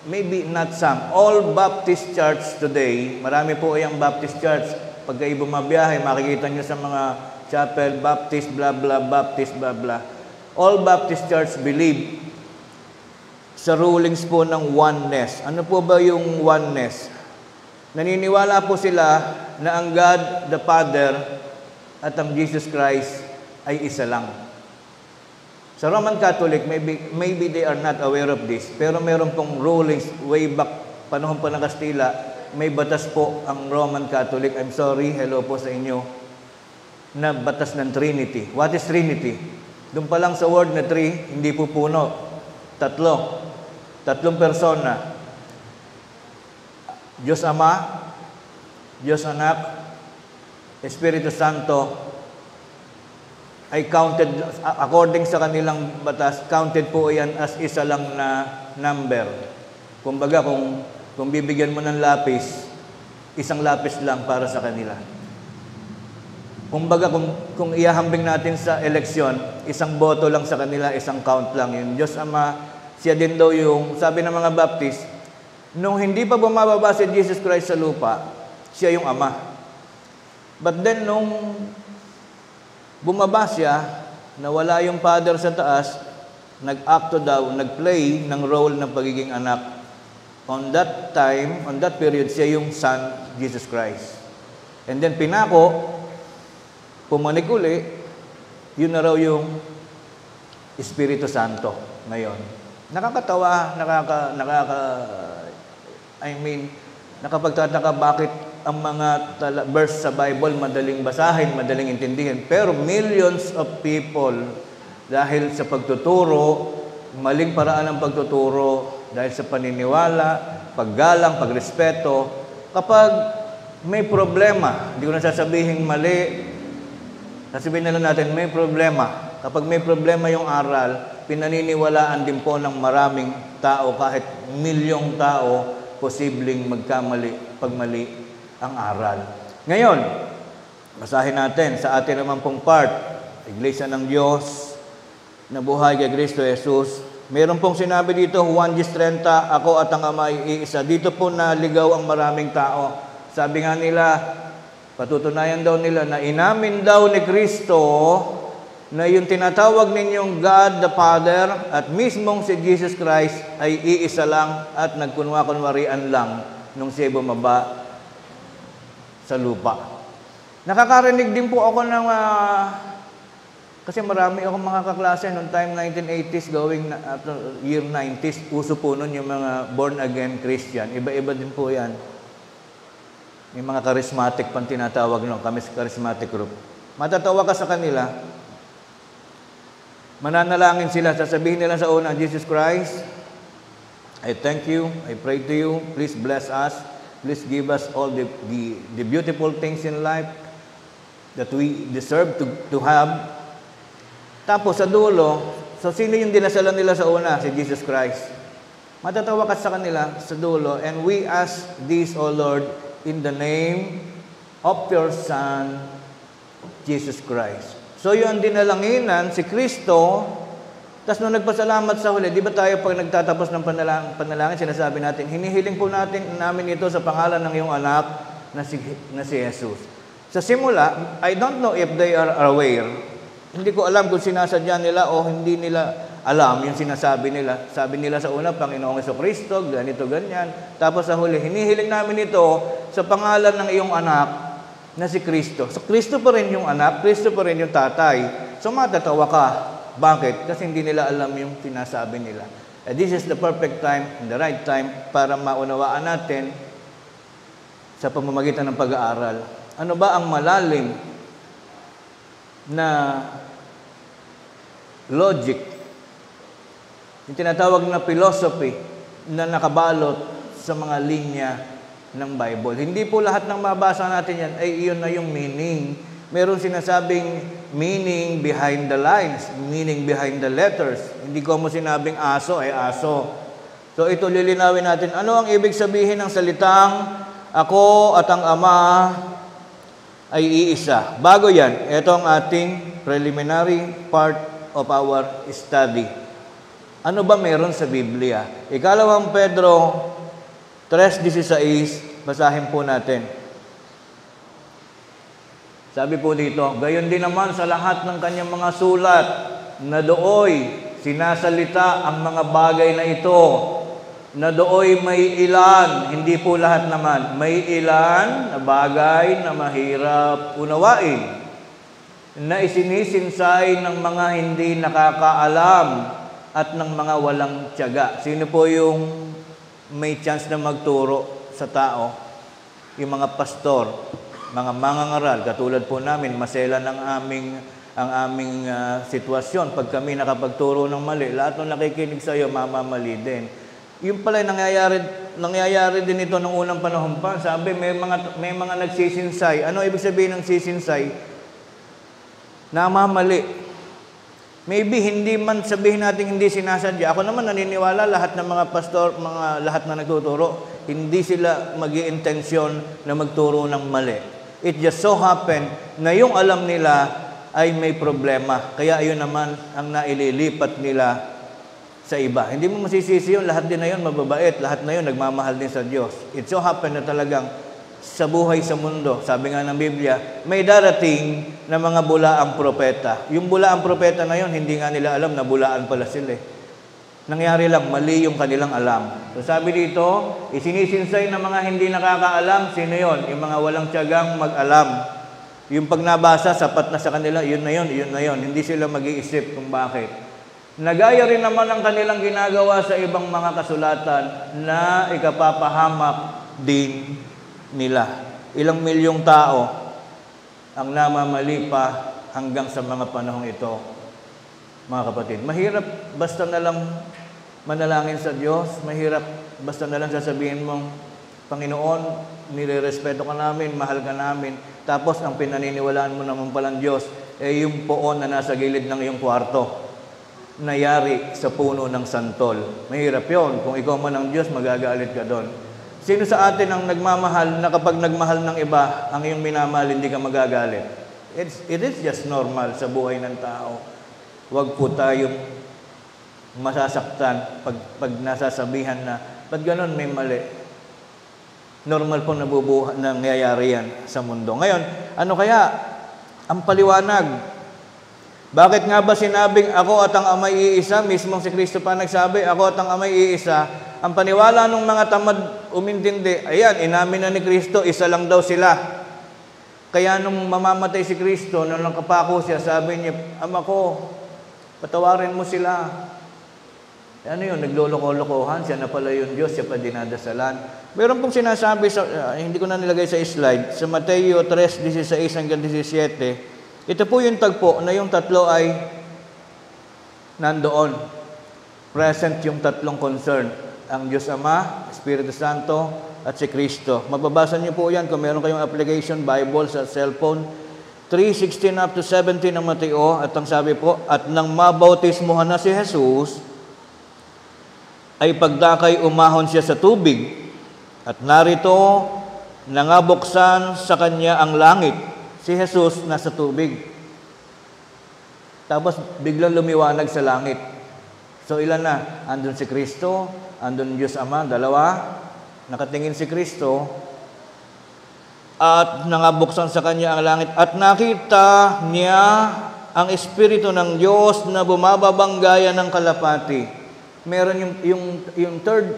Maybe not some, all Baptist church today, marami po ang Baptist church. Pag kayo bumabiyahe, makikita nyo sa mga chapel, Baptist, blah, blah, Baptist, blah, blah. All Baptist church believe sa rulings po ng oneness. Ano po ba yung oneness? Naniniwala po sila na ang God, the Father, at ang Jesus Christ ay isa lang. Sa Roman Catholic, maybe they are not aware of this, pero meron pong rulings way back, panahon pa ng Kastila, may batas po ang Roman Catholic, I'm sorry, hello po sa inyo, na batas ng Trinity. What is Trinity? Doon pa lang sa word na three, hindi po puno. Tatlong persona. Diyos Ama, Diyos Anak, Espiritu Santo, ay counted, according sa kanilang batas, counted po yan as isa lang na number. Kumbaga, kung bibigyan mo ng lapis, isang lapis lang para sa kanila. Kumbaga, kung iahambing natin sa eleksyon, isang boto lang sa kanila, isang count lang. Yung Diyos Ama, siya din daw yung, sabi ng mga Baptist, nung hindi pa bumababa si Jesus Christ sa lupa, siya yung Ama. But then, nung bumaba siya, nawala yung Father sa taas, nag-acto daw, nag-play ng role ng pagiging anak. On that time, on that period, siya yung Son, Jesus Christ. And then pinako, pumanik uli, yun na raw yung Espiritu Santo ngayon. Nakakatawa, nakapagtataka bakit ang mga verse sa Bible madaling basahin, madaling intindihin. Pero millions of people, dahil sa pagtuturo, maling paraan ng pagtuturo, dahil sa paniniwala, paggalang, pagrespeto, kapag may problema, hindi ko na sasabihin mali, sasabihin na lang natin, may problema. Kapag may problema yung aral, pinaniniwalaan din po ng maraming tao, kahit milyong tao, posibleng magkamali, pagmali ang aral. Ngayon, basahin natin sa atin naman pong part, Iglesia ng Diyos, na buhay kay Kristo Jesus. Meron pong sinabi dito, Juan 10:30, ako at ang Ama ay iisa. Dito po naligaw ang maraming tao. Sabi nga nila, patutunayan daw nila na inamin daw ni Kristo na yung tinatawag ninyong God the Father at mismong si Jesus Christ ay iisa lang at nagkunwa-kunwarian lang nung siya bumaba sa lupa. Nakakarinig din po ako ng kasi marami akong mga kaklase noong time 1980s going after year 90s, uso po nun yung mga born again Christian. Iba-iba din po yan. May mga charismatic pang tinatawag nun, kami sa charismatic group. Matatawa ka sa kanila, mananalangin sila, sasabihin nila sa una, Jesus Christ, I thank you, I pray to you, please bless us, please give us all the beautiful things in life that we deserve to have. Tapos sa dulo, so sino yung dinasalan nila sa una? Si Jesus Christ. Matatawa ka sa kanila sa dulo, and we ask this, O Lord, in the name of your Son, Jesus Christ. So yung dinalanginan, si Kristo, tapos nung nagpasalamat sa huli, di ba tayo pag nagtatapos ng panalangin, sinasabi natin, hinihiling po namin ito sa pangalan ng iyong anak na si Jesus. Sa simula, I don't know if they are aware. Hindi ko alam kung sinasadya nila o hindi nila alam yung sinasabi nila. Sabi nila sa una, Panginoong Jesucristo, ganito, ganyan. Tapos sa huli, hinihiling namin ito sa pangalan ng iyong anak na si Kristo. So, Kristo pa rin yung anak, Kristo pa rin yung tatay. So, matatawa ka. Bakit? Kasi hindi nila alam yung sinasabi nila. And this is the perfect time, the right time, para maunawaan natin sa pamamagitan ng pag-aaral. Ano ba ang malalim na logic, yung tinatawag na philosophy na nakabalot sa mga linya ng Bible? Hindi po lahat ng mabasa natin yan ay iyon na yung meaning. Meron sinasabing meaning behind the lines, meaning behind the letters. Hindi ko mo sinabing aso ay aso. So ito lilinawin natin. Ano ang ibig sabihin ng salitang ako at ang Ama ay iisa? Bago yan, ito ang ating preliminary part of our study. Ano ba meron sa Biblia? Ikalawang Pedro 3:16, basahin po natin. Sabi po dito, gayon din naman sa lahat ng kanyang mga sulat na dooy sinasalita ang mga bagay na ito, na dooy may ilan, hindi po lahat naman, may ilan na bagay na mahirap unawain, na isinisinsay ng mga hindi nakakaalam at ng mga walang tiyaga. Sino po yung may chance na magturo sa tao? Yung mga pastor, mga mangangaral, katulad po namin, maselan ang aming sitwasyon. Pag kami nakapagturo ng mali, lahat ng nakikinig sa iyo, mamamali din. Yung pala nangyayari din ito nung unang panahon pa. Sabi, may mga nagsisinsay. Ano ibig sabihin ng sisinsay? namamali. Maybe hindi man sabihin natin hindi sinasadya. Ako naman naniniwala lahat ng mga pastor, lahat na nagtuturo, hindi sila mag-iintensyon na magturo ng mali. It just so happen na yung alam nila ay may problema. Kaya ayun naman ang naililipat nila sa iba. Hindi mo masisisi yun. Lahat din na yun mababait. Lahat na yun nagmamahal din sa Diyos. It so happen na talagang sa buhay sa mundo, sabi nga ng Biblia, may darating na mga bulaang propeta. Yung bulaang propeta na yun, hindi nga nila alam na bulaan pala sila. Nangyari lang, mali yung kanilang alam. So sabi dito, isinisinsay ng mga hindi nakakaalam, sino yun? Yung mga walang tiyagang mag-alam. Yung pag nabasa, sapat na sa kanila, yun na yun, yun na yun. Hindi sila mag-iisip kung bakit. Nagaya rin naman ang kanilang ginagawa sa ibang mga kasulatan na ikapapahamak din nila. Ilang milyong tao ang namamali pa hanggang sa mga panahong ito, mga kapatid. Mahirap basta na lang manalangin sa Diyos. Mahirap basta na lang sasabihin mong, Panginoon, nirerespeto ka namin, mahal ka namin. Tapos ang pinaniniwalaan mo naman palang Diyos, yung poon na nasa gilid ng iyong kwarto, nayari sa puno ng santol. Mahirap yon. Kung ikaw man ang Diyos, magagalit ka doon. Sino sa atin ang nagmamahal na kapag nagmahal ng iba, ang iyong minamahal, hindi ka magagalit? It is just normal sa buhay ng tao. Huwag po tayong masasaktan pag nasasabihan na, ba't ganun may mali? Normal po nangyayari yan sa mundo. Ngayon, ano kaya ang paliwanag? Bakit nga ba sinabing ako at ang Amay iisa? Mismong si Kristo pa nagsabi, ako at ang Amay iisa. Ang paniwala ng mga tamad umintindi, ayan, inamin na ni Kristo, isa lang daw sila. Kaya nung mamamatay si Kristo, nung nakapako siya, sabi niya, Ama ko, patawarin mo sila. Ano yun, nagloloko-lokohan, siya na pala yung Diyos, siya pa dinadasalan. Meron pong sinasabi, hindi ko na nilagay sa slide, sa Mateo 3:16 hanggang 17, ito po yung tagpo na yung tatlo ay nandoon. Present yung tatlong concern. Ang Diyos Ama, Espiritu Santo, at si Kristo. Mababasa niyo po yan kung meron kayong application, Bible sa cellphone. 3:16 up to 17 ng Mateo, at ang sabi po, at nang mabautismuhan na si Jesus, ay pagdakay umahon siya sa tubig, at narito, nangabuksan sa kanya ang langit. Si Jesus nasa tubig. Tapos biglang lumiwanag sa langit. So ilan na? Andun si Kristo, andun Diyos Ama, dalawa. Nakatingin si Kristo, at nangabuksan sa kanya ang langit. At nakita niya ang Espiritu ng Diyos na bumababang gaya ng kalapati. Meron yung third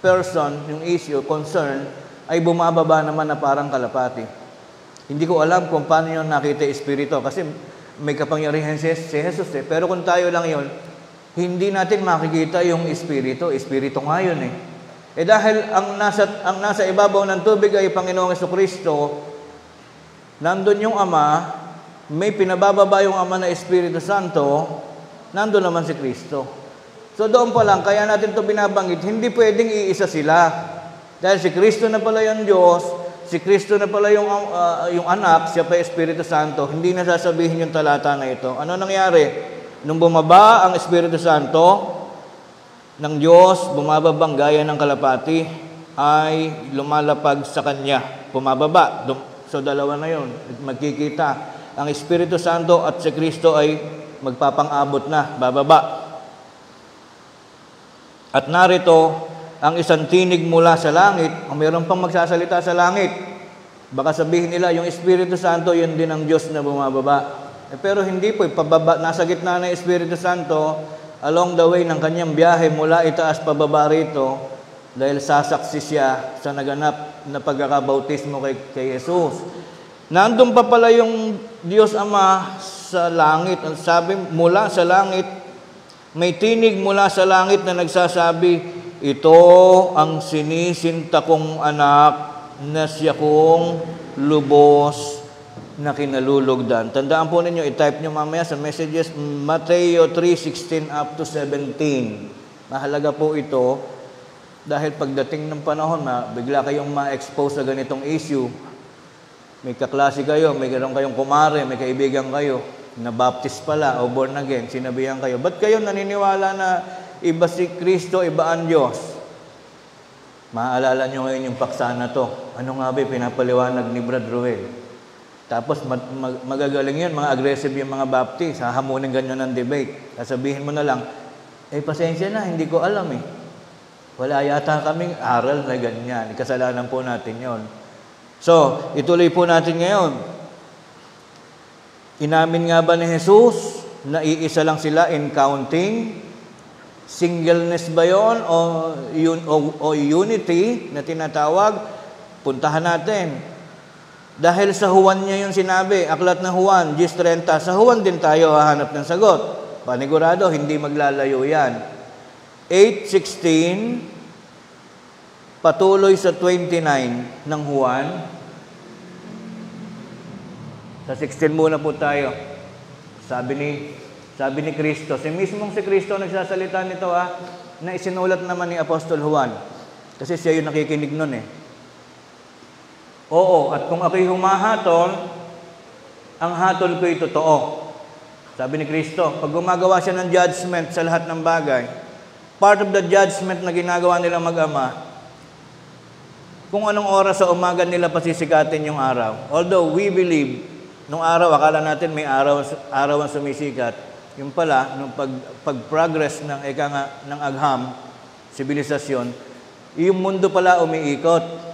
person, yung issue, concern, ay bumababa naman na parang kalapati. Hindi ko alam kung paano yung nakita Espiritu, kasi may kapangyarihan si Jesus eh. Pero kung tayo lang yon, hindi natin makikita yung Espiritu. Espiritu nga yun eh. Dahil ang nasa ibabaw ng tubig ay Panginoong Jesucristo, nandun yung Ama, may pinabababa yung Ama na Espiritu Santo, nandun naman si Kristo. So doon pa lang, kaya natin ito binabanggit, hindi pwedeng iisa sila. Dahil si Kristo na pala yung Diyos, si Kristo na pala yung anak, siya pa Espiritu Santo, hindi na sasabihin yung talata na ito. Ano nangyari? Nung bumaba ang Espiritu Santo ng Diyos, bumababang gaya ng kalapati, ay lumalapag sa Kanya. Bumababa. So dalawa na yun. Magkikita. Ang Espiritu Santo at si Kristo ay magpapang-abot na, bababa. At narito, ang isang tinig mula sa langit, mayroon pang magsasalita sa langit. Baka sabihin nila, yung Espiritu Santo, yun din ang Diyos na bumababa. Pero hindi po, nasa gitna ng Espiritu Santo, along the way ng kanyang biyahe mula itaas pababa rito, dahil sasaksi siya sa naganap na pagkakabautismo kay Jesus. Nandun pa pala yung Diyos Ama sa langit. Ang sabi, mula sa langit, may tinig mula sa langit na nagsasabi, ito ang sinisinta kong anak na siya kong lubos na kinalulugdan. Tandaan po ninyo, i-type nyo mamaya sa messages, Mateo 3:16 up to 17. Mahalaga po ito dahil pagdating ng panahon na bigla kayong ma-expose sa ganitong issue, May kaklase kayo, may gano'n kayong kumare, may kaibigan kayo, na baptist pala o born again, sinabihan kayo, ba't kayo naniniwala na iba si Kristo, iba ang Diyos? Maaalala nyo ngayon yung paksa na to. Ano nga ba pinapaliwanag ni Brad Ruel? Tapos magagaling yun, mga aggressive yung mga baptist, hahamunin ganyan ng debate. Sasabihin mo na lang, pasensya na, hindi ko alam eh. Wala yata kaming aral na ganyan. Kasalanan po natin yon. So, ituloy po natin ngayon. Inamin nga ba ni Jesus na iisa lang sila in counting? Singleness ba yun o unity na tinatawag? Puntahan natin. Dahil sa Juan niya yung sinabi, aklat ng Juan, 10:30, sa Juan din tayo hahanap ng sagot. Panigurado, hindi maglalayo yan. 8:16, patuloy sa 29 ng Juan. Sa 16 muna po tayo. Sabi ni Kristo, si Kristo nagsasalita nito na isinulat naman ni Apostol Juan. Kasi siya yung nakikinig nun eh. Oo, at kung ako'y humahatol, ang hatol ko'y totoo. Sabi ni Kristo, pag gumagawa siya ng judgment sa lahat ng bagay, part of the judgment na ginagawa nila mag-ama, kung anong oras sa umaga nila pasisikatin yung araw. Although we believe, nung araw, akala natin may araw ang sumisikat. Yung pala, nung pag-progress ng agham, sibilisasyon, yung mundo pala umiikot.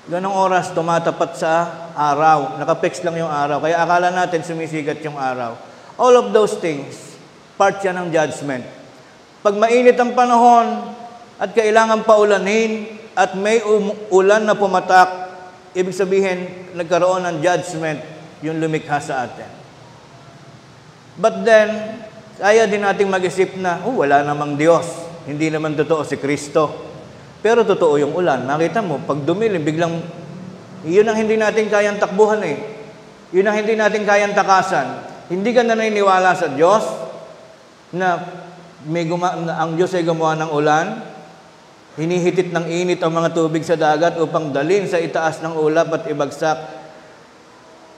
Ganong oras, tumatapat sa araw. Nakapix lang yung araw. Kaya akala natin sumisikat yung araw. All of those things, part yan ng judgment. Pag mainit ang panahon at kailangan paulanin at may ulan na pumatak, ibig sabihin, nagkaroon ng judgment yung lumikha sa atin. But then, kaya din nating mag-isip na, wala namang Diyos. Hindi naman totoo si Kristo. Pero totoo yung ulan. Nakita mo, pag dumilim, biglang, yun ang hindi natin kayang takbuhan eh. Yun ang hindi natin kayang takasan. Hindi ka na naniniwala sa Diyos na ang Diyos ay gumawa ng ulan, hinihitit ng init ang mga tubig sa dagat upang dalhin sa itaas ng ulap at ibagsak.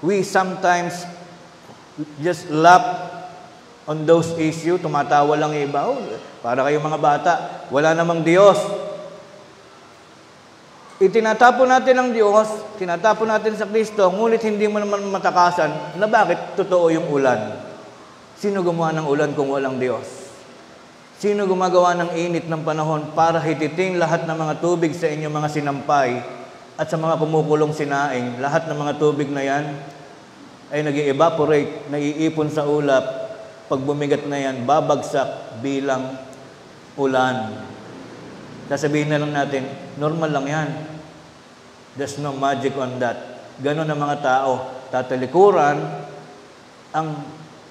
We sometimes just laugh on those issues. Tumatawa lang iba. Para kayong mga bata, wala namang Diyos. Itinatapon natin ang Diyos, tinatapon natin sa Kristo, ngunit hindi mo naman matakasan na bakit totoo yung ulan. Sino gumawa ng ulan kung walang Diyos? Sino gumagawa ng init ng panahon para hititing lahat ng mga tubig sa inyong mga sinampay at sa mga kumukulong sinaing? Lahat ng mga tubig na yan ay nag-evaporate, naiipon sa ulap. Pag bumigat na yan, babagsak bilang ulan. Sasabihin na lang natin, normal lang yan. There's no magic on that. Ganon ang mga tao. Tatalikuran ang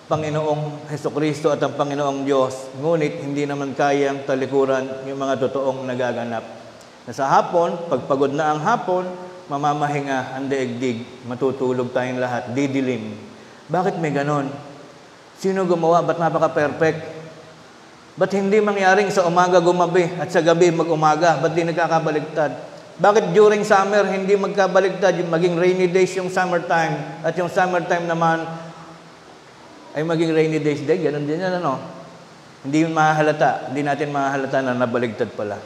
Panginoong Hesukristo at ang Panginoong Diyos. Ngunit hindi naman kayang talikuran yung mga totoong nagaganap. Na sa hapon, pagpagod na ang hapon, mamamahinga ang daigdig. Matutulog tayong lahat. Didilim. Bakit may ganon? Sino gumawa? Ba't napaka-perfect? Ba't hindi mangyaring sa umaga gumabi at sa gabi mag-umaga? Ba't di nagkakabaligtad? Bakit during summer hindi magkabaligtad? Yung maging rainy days yung summertime at yung summertime naman ay maging rainy days din. Ganon din yan, ano? Hindi yun mahahalata. Hindi natin mahahalata na nabaligtad pala.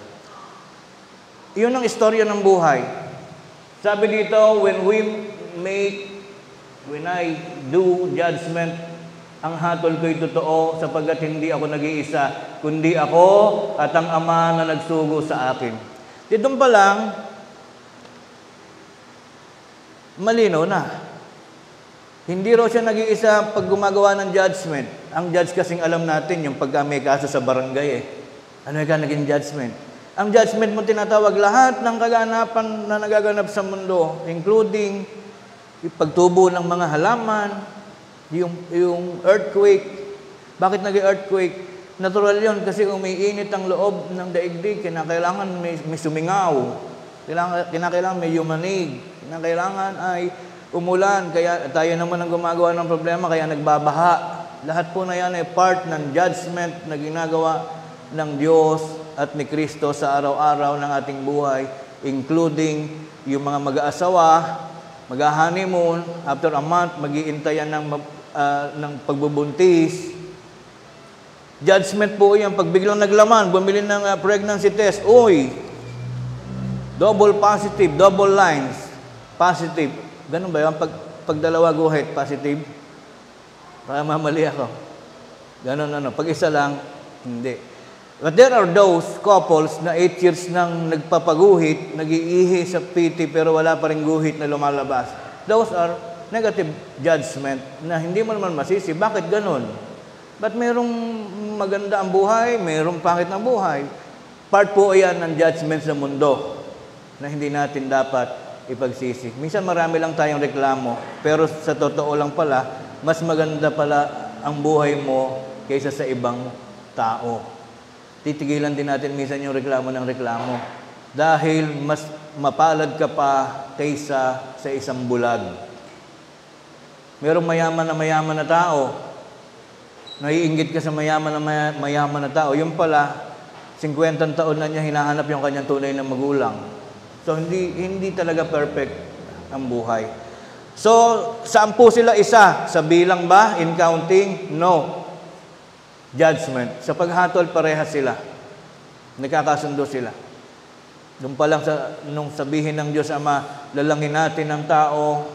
Iyon ang istorya ng buhay. Sabi dito, when I do judgment, ang hatol ko'y totoo sapagkat hindi ako nag-iisa, kundi ako at ang Ama na nagsugo sa akin. Dito pa lang, malinaw na. Hindi raw siya nag-iisa pag gumagawa ng judgment. Ang judge kasing alam natin, yung pagka may kaso sa barangay eh. Ano yung naging judgment? Ang judgment mo tinatawag lahat ng kaganapan na nagaganap sa mundo, including yung pagtubo ng mga halaman, yung earthquake. Bakit naging earthquake? Natural yun kasi umiinit ang loob ng daigdig. Kinakailangan may sumingaw. Kinakailangan may yumanig. Kinakailangan ay umulan. Kaya tayo naman ang gumagawa ng problema, kaya nagbabaha. Lahat po na yan ay part ng judgment na ginagawa ng Diyos at ni Kristo sa araw-araw ng ating buhay, including yung mga mag-aasawa, Mag-honeymoon, after a month, mag-iintayan ng pagbubuntis. Judgment po yan. Pag biglang naglaman, bumili ng pregnancy test, uy, double positive, double lines, positive. Ganun ba yun? Pag dalawa guhit, positive? Para mamali ako. Ganun ano. Pag isa lang, hindi. But there are those couples na 8 years nang nagpapaguhit, nag-iihi sa PT pero wala pa rin guhit na lumalabas. Those are negative judgment na hindi mo naman masisi. Bakit ganun? Ba't merong maganda ang buhay, merong pangit na buhay? Part po yan ng judgment sa mundo na hindi natin dapat ipagsisi. Minsan marami lang tayong reklamo, pero sa totoo lang pala, mas maganda pala ang buhay mo kaysa sa ibang tao. Titigilan din natin minsan yung reklamo ng reklamo. Dahil mas mapalad ka pa kaysa sa isang bulag. Merong mayaman na tao. Naiinggit ka sa mayaman na tao. Yung pala, 50 taon na niya hinahanap yung kanyang tunay na magulang. So, hindi talaga perfect ang buhay. So, saan po sila isa? Sa bilang ba? In counting? No. Judgment. Sa paghatol, parehas sila. Nagkakasundo sila. Doon pa lang nung sabihin ng Diyos Ama, lalangin natin ang tao,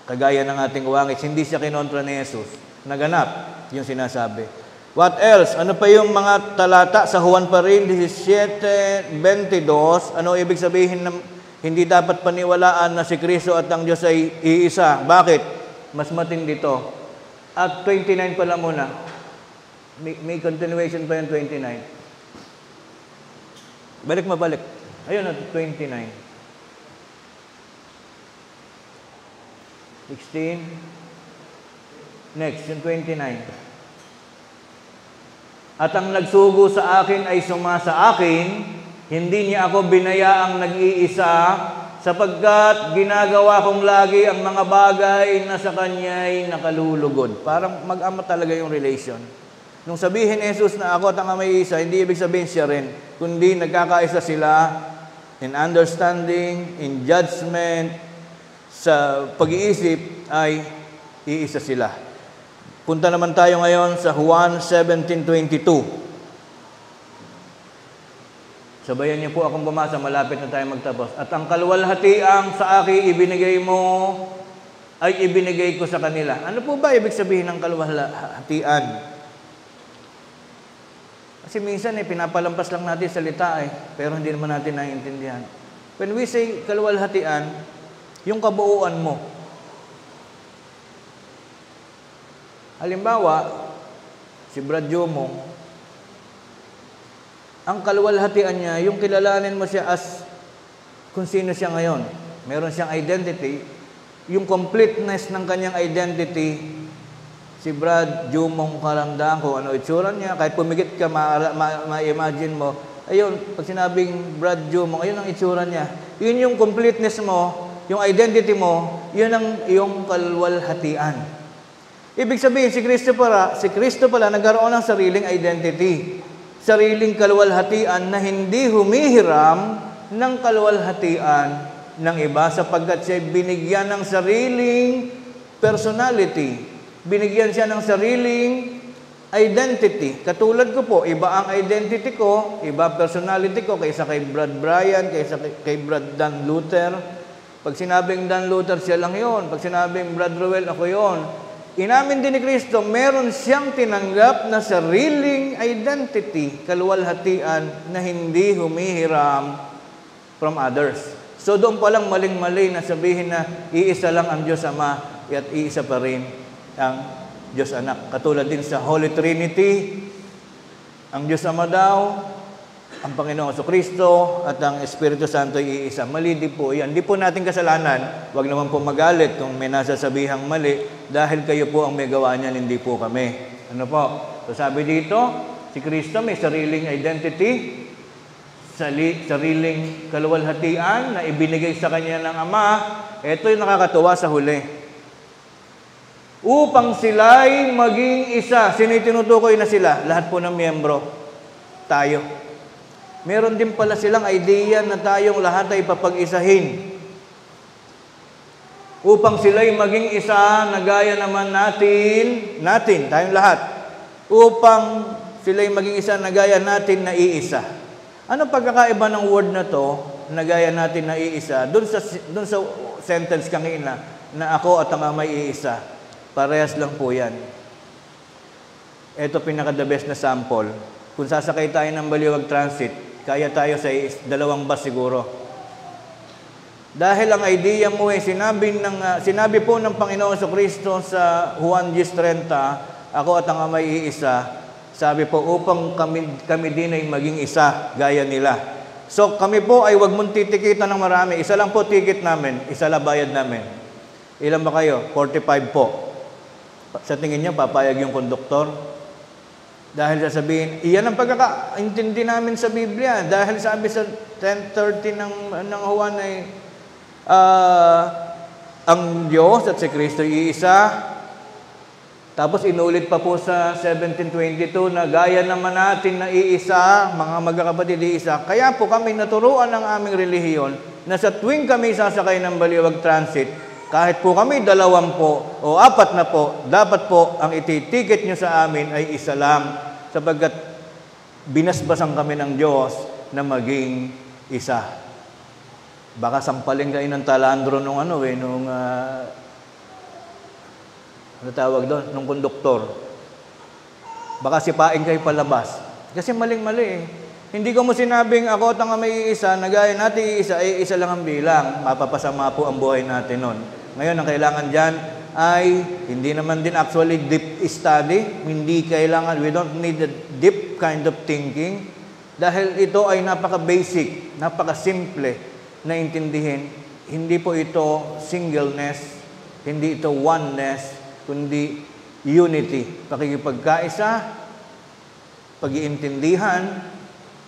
kagaya ng ating uwangits, hindi siya kinontra ni Jesus. Naganap yung sinasabi. What else? Ano pa yung mga talata sa Juan pa rin, 17:22? Ano ibig sabihin na hindi dapat paniwalaan na si Kristo at ang Diyos ay iisa? Bakit? Mas matindi to. At 29 pala muna. May continuation pa yung 29. Mabalik. Ayun na, 29. 16. Next, yung 29. At ang nagsugo sa akin ay sumasa akin, hindi niya ako binayaang nag-iisa, sapagkat ginagawa kong lagi ang mga bagay na sa kanya'y nakalulugod. Parang mag-ama talaga yung relation. Nung sabihin ni Jesus na ako at ang Ama ay isa, hindi ibig sabihin siya rin, kundi nagkakaisa sila in understanding, in judgment, sa pag-iisip ay iisa sila. Punta naman tayo ngayon sa Juan 17:22. Sabayan niyo po akong bumasa, malapit na tayo magtapos. At ang kaluwalhatiang sa akin ibinigay mo, ay ibinigay ko sa kanila. Ano po ba ibig sabihin ng kaluwalhatian? Kasi minsan pinapalampas lang natin salita pero hindi naman natin naiintindihan. When we say kaluwalhatian, yung kabuuan mo. Halimbawa, si Brad Jomong, ang kaluwalhatian niya, yung kilalanin mo siya as kung sino siya ngayon. Meron siyang identity. Yung completeness ng kanyang identity, si Brad Jomong Karangdang, kung ano itsura niya, kahit pumigit ka, ma-imagine mo, ayun, pag sinabing Brad Jomong, ayun ang itsura niya. Yun yung completeness mo, yung identity mo, yun ang iyong kaluwalhatian. Ibig sabihin, si Kristo pala nagkaroon ng sariling identity, sariling kaluwalhatian na hindi humihiram ng kaluwalhatian ng iba sapagkat siya binigyan ng sariling personality. Binigyan siya ng sariling identity. Katulad ko po, iba ang identity ko, iba personality ko kaysa kay Brad Brian, kaysa kay Brad Dan Luther. Pag sinabing Dan Luther, siya lang yon. Pag sinabing Brad Ruel, ako yon. Inamin din ni Kristo, meron siyang tinanggap na sariling identity, kaluwalhatian na hindi humihiram from others. So doon pa lang maling-mali na sabihin na iisa lang ang Diyos Ama at iisa pa rin ang Diyos Anak. Katulad din sa Holy Trinity, ang Diyos Ama daw, ang Panginoong Jesucristo at ang Espiritu Santo ay iisa. Mali din po yan. Hindi po natin kasalanan. Huwag naman po magalit kung may nasasabihang mali dahil kayo po ang may gawa niyan, hindi po kami. Ano po? So sabi dito, si Kristo may sariling identity, sariling kaluwalhatian na ibinigay sa Kanya ng Ama. Ito yung nakakatuwa sa huli. Upang sila'y maging isa. Sino tinutukoy na sila? Lahat po ng miyembro. Tayo. Meron din pala silang idea na tayong lahat ay papag-isahin. upang sila'y maging isa na gaya naman natin, tayong lahat, upang sila'y maging isa na gaya natin na iisa. Ano pagkakaiba ng word na to, na gaya natin na iisa, dun sa sentence kanina, na ako at ang Ama'y iisa? Parehas lang po yan. Ito pinaka-the best na sample. Kung sasakay tayo ng Baliwag Transit, kaya tayo sa 2 bus siguro. Dahil ang idea mo ay sinabi po ng Panginoon Kristo sa Juan 10:30, ako at ang Ama'y iisa, sabi po, upang kami din ay maging isa, gaya nila. So kami po ay wag mong titikitan ng marami. Isa lang po ticket namin, isa lang bayad namin. Ilan ba kayo? 45 po. Sa tingin niyo, papayag yung konduktor? Dahil sasabihin, iyan ang pagkakaintindi namin sa Biblia. Dahil sabi sa 10:30 ng Juan ay, ang Diyos at si Kristo iisa. Tapos inulit pa po sa 17:22 na gaya naman natin na iisa, mga magkakapatid iisa. Kaya po kami naturuan ng aming relihiyon na sa tuwing kami sasakay ng Baliwag Transit, kahit po kami 20 o 4 na po, dapat po ang ititiket nyo sa amin ay isa lang, sapagkat binasbasan kami ng Diyos na maging isa. Baka sampalin kayo ng talandro nung ano tawag doon? Nung konduktor. Baka sipain kayo palabas. Kasi maling-mali eh. Hindi ko mo sinabing ako at ang Ama'y iisa, na gaya natin iisa, ay isa lang ang bilang. Mapapasama po ang buhay natin nun. Ngayon, ang kailangan dyan ay hindi naman din actually deep study. Hindi kailangan, we don't need a deep kind of thinking. Dahil ito ay napaka-basic, napaka-simple na intindihin. Hindi po ito singleness, hindi ito oneness, kundi unity, pakikipagkaisa, pag-iintindihan,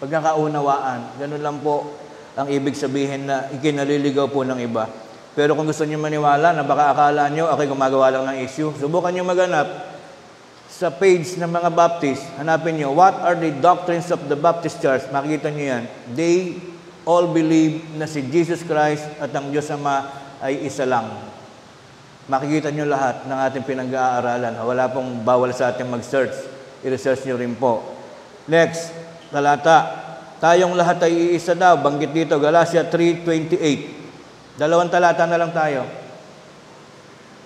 pagkakaunawaan. Ganun lang po ang ibig sabihin na ikinaliligaw po ng iba. Pero kung gusto niyo maniwala na baka akala niyo ako'y gumagawa lang ng issue, subukan niyo maghanap sa page ng mga Baptist. Hanapin niyo, what are the doctrines of the Baptist Church? Makikita niyo yan. They all believe na si Jesus Christ at ang Diyos Ama ay isa lang. Makikita nyo lahat ng ating pinag-aaralan. Wala pong bawal sa ating mag-search. I-research nyo rin po. Next, talata. Tayong lahat ay iisa daw. Banggit dito, Galatia 3:28. 2 talata na lang tayo.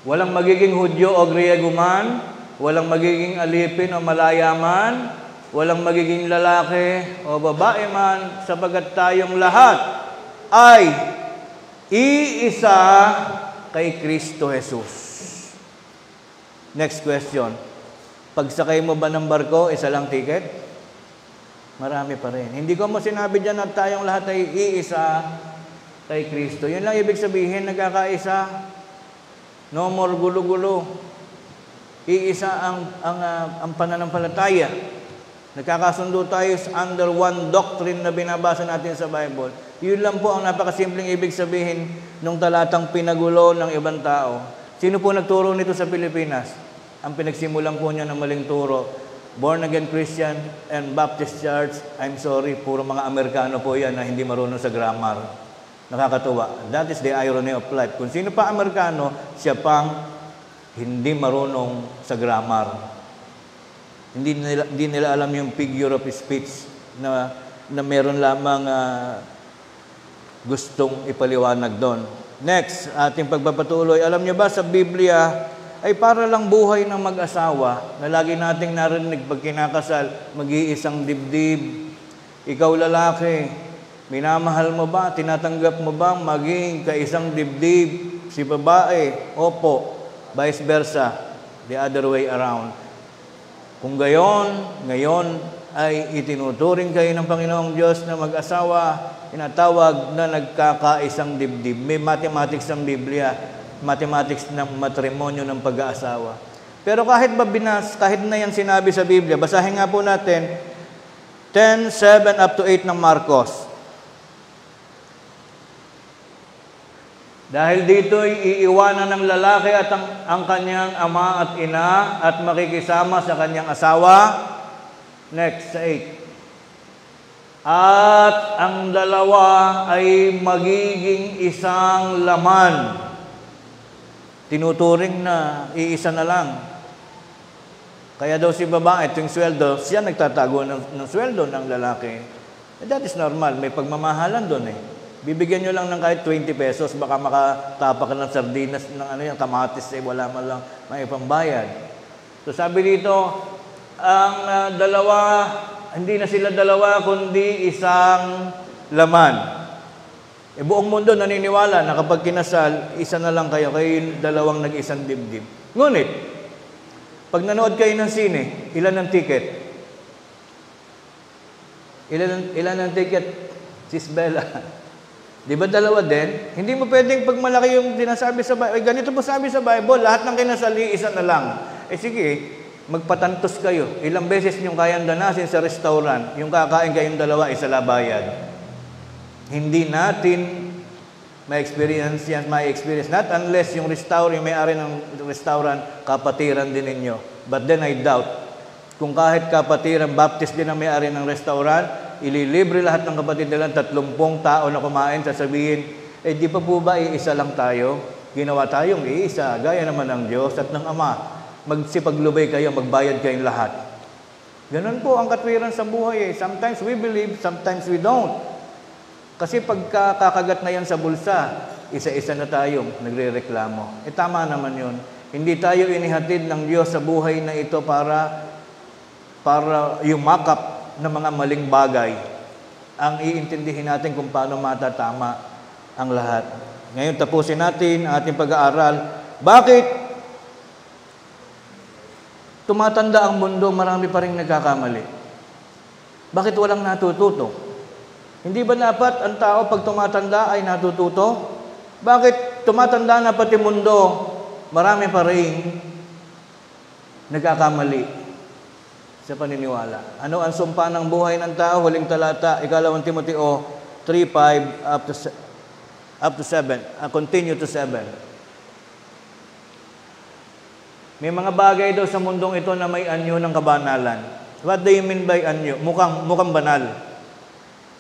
Walang magiging Hudyo o Griego man, walang magiging alipin o malaya man, walang magiging lalaki o babae man, sapagkat tayong lahat ay iisa kay Kristo Jesus. Next question. Pagsakay mo ba ng barko, isa lang ticket? Marami pa rin. Hindi ko mo sinabi dyan na tayong lahat ay iisa kay Kristo. Yun lang ibig sabihin, nagkakaisa. No more gulo-gulo. Iisa ang pananampalataya. Nagkakasundo tayo under one doctrine na binabasa natin sa Bible. Yun lang po ang napakasimpleng ibig sabihin nung talatang pinagulo ng ibang tao. Sino po nagturo nito sa Pilipinas? Ang pinagsimulan po niya ng maling turo. Born again Christian and Baptist Church, I'm sorry, puro mga Amerikano po yan na hindi marunong sa grammar. Nakakatuwa. That is the irony of life. Kung sino pa Amerikano, siya pang hindi marunong sa grammar. Hindi nila alam yung figure of speech na meron lamang gustong ipaliwanag doon. Next, ating pagpapatuloy. Alam niyo ba sa Biblia ay para lang buhay ng mag-asawa na lagi nating narinig pag kinakasal, mag-iisang dibdib. Ikaw lalaki, minamahal mo ba? Tinatanggap mo ba maging kaisang dibdib? Si babae, opo. Vice versa, the other way around. Kung ngayon ay itinuturing kayo ng Panginoong Diyos na mag-asawa, tinatawag na nagkakaisang dibdib. May mathematics ng Biblia, mathematics ng matrimonyo ng pag-aasawa. Pero kahit na yan sinabi sa Biblia, basahin nga po natin 10:7 up to 8 ng Marcos. Dahil dito'y iiwanan ng lalaki at ang kanyang ama at ina at makikisama sa kanyang asawa. Next, sa 8. At ang dalawa ay magiging isang laman. tinuturing na iisa na lang. Kaya daw si babae, ito yung sweldo, siya nagtatago ng sweldo ng lalaki. That is normal, may pagmamahalan doon eh. Bibigyan nyo lang ng kahit 20 pesos, baka makatapa ka ng sardinas, ng kamatis, wala man lang may pambayad. So sabi dito, ang dalawa, hindi na sila dalawa, kundi isang laman. Buong mundo naniniwala na kapag kinasal, isa na lang kayo yung dalawang nag-isang dibdib. Ngunit, pag nanood kayo ng sine, ilan ang ticket? Ilan ang ticket? Sis Bella. Di ba dalawa din? Hindi mo pwedeng pag malaki yung dinasabi sa Bible. Ganito po sabi sa Bible, lahat ng kinasali, isa na lang. Sige, magpatantos kayo. Ilang beses niyong kayang danasin sa restaurant, yung kakain kayong dalawa, isa labayad. Hindi natin ma-experience yan, ma-experience. Not unless yung may-ari ng restaurant, kapatiran din ninyo. But then I doubt, kung kahit kapatiran, baptist din ang may-ari ng restaurant, ililibre lahat ng kapatid nila, 30 tao na kumain, sasabihin, di pa po ba iisa lang tayo? Ginawa tayong iisa, gaya naman ng Diyos at ng Ama. Magsipaglubay kayo, magbayad kayong lahat. Ganun po ang katwiran sa buhay. Sometimes we believe, sometimes we don't. Kasi pagka kakagat na yan sa bulsa, isa-isa na tayong nagre-reklamo. Tama naman yun. Hindi tayo inihatid ng Diyos sa buhay na ito para yumakap ng mga maling bagay. Ang iintindihin natin kung paano matatama ang lahat. Ngayon, tapusin natin ang ating pag-aaral. Bakit tumatanda ang mundo, marami pa rin nagkakamali? Bakit walang natututo? Hindi ba dapat ang tao pag tumatanda ay natututo? Bakit tumatanda na pati mundo, marami pa rin nagkakamali sa paniniwala? Ano ang sumpa ng buhay ng tao? Huling talata, 2 Timoteo 3:5 up to 7. Continue to 7. May mga bagay daw sa mundong ito na may anyo ng kabanalan. What do you mean by anyo? Mukhang banal.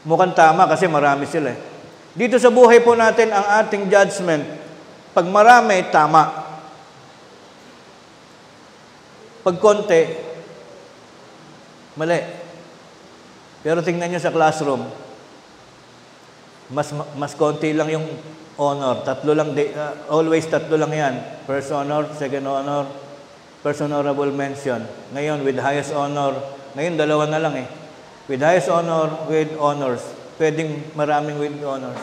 Mukhang tama kasi marami sila. Dito sa buhay po natin, ang ating judgment, pag marami, tama. Pag konti, mali. Pero tingnan nyo sa classroom, mas konti lang yung honor. Always tatlo lang yan. First honor, second honor, first honorable mention. Ngayon, with highest honor. Ngayon, dalawa na lang eh. With highest honor, with honors. Pwedeng maraming with honors.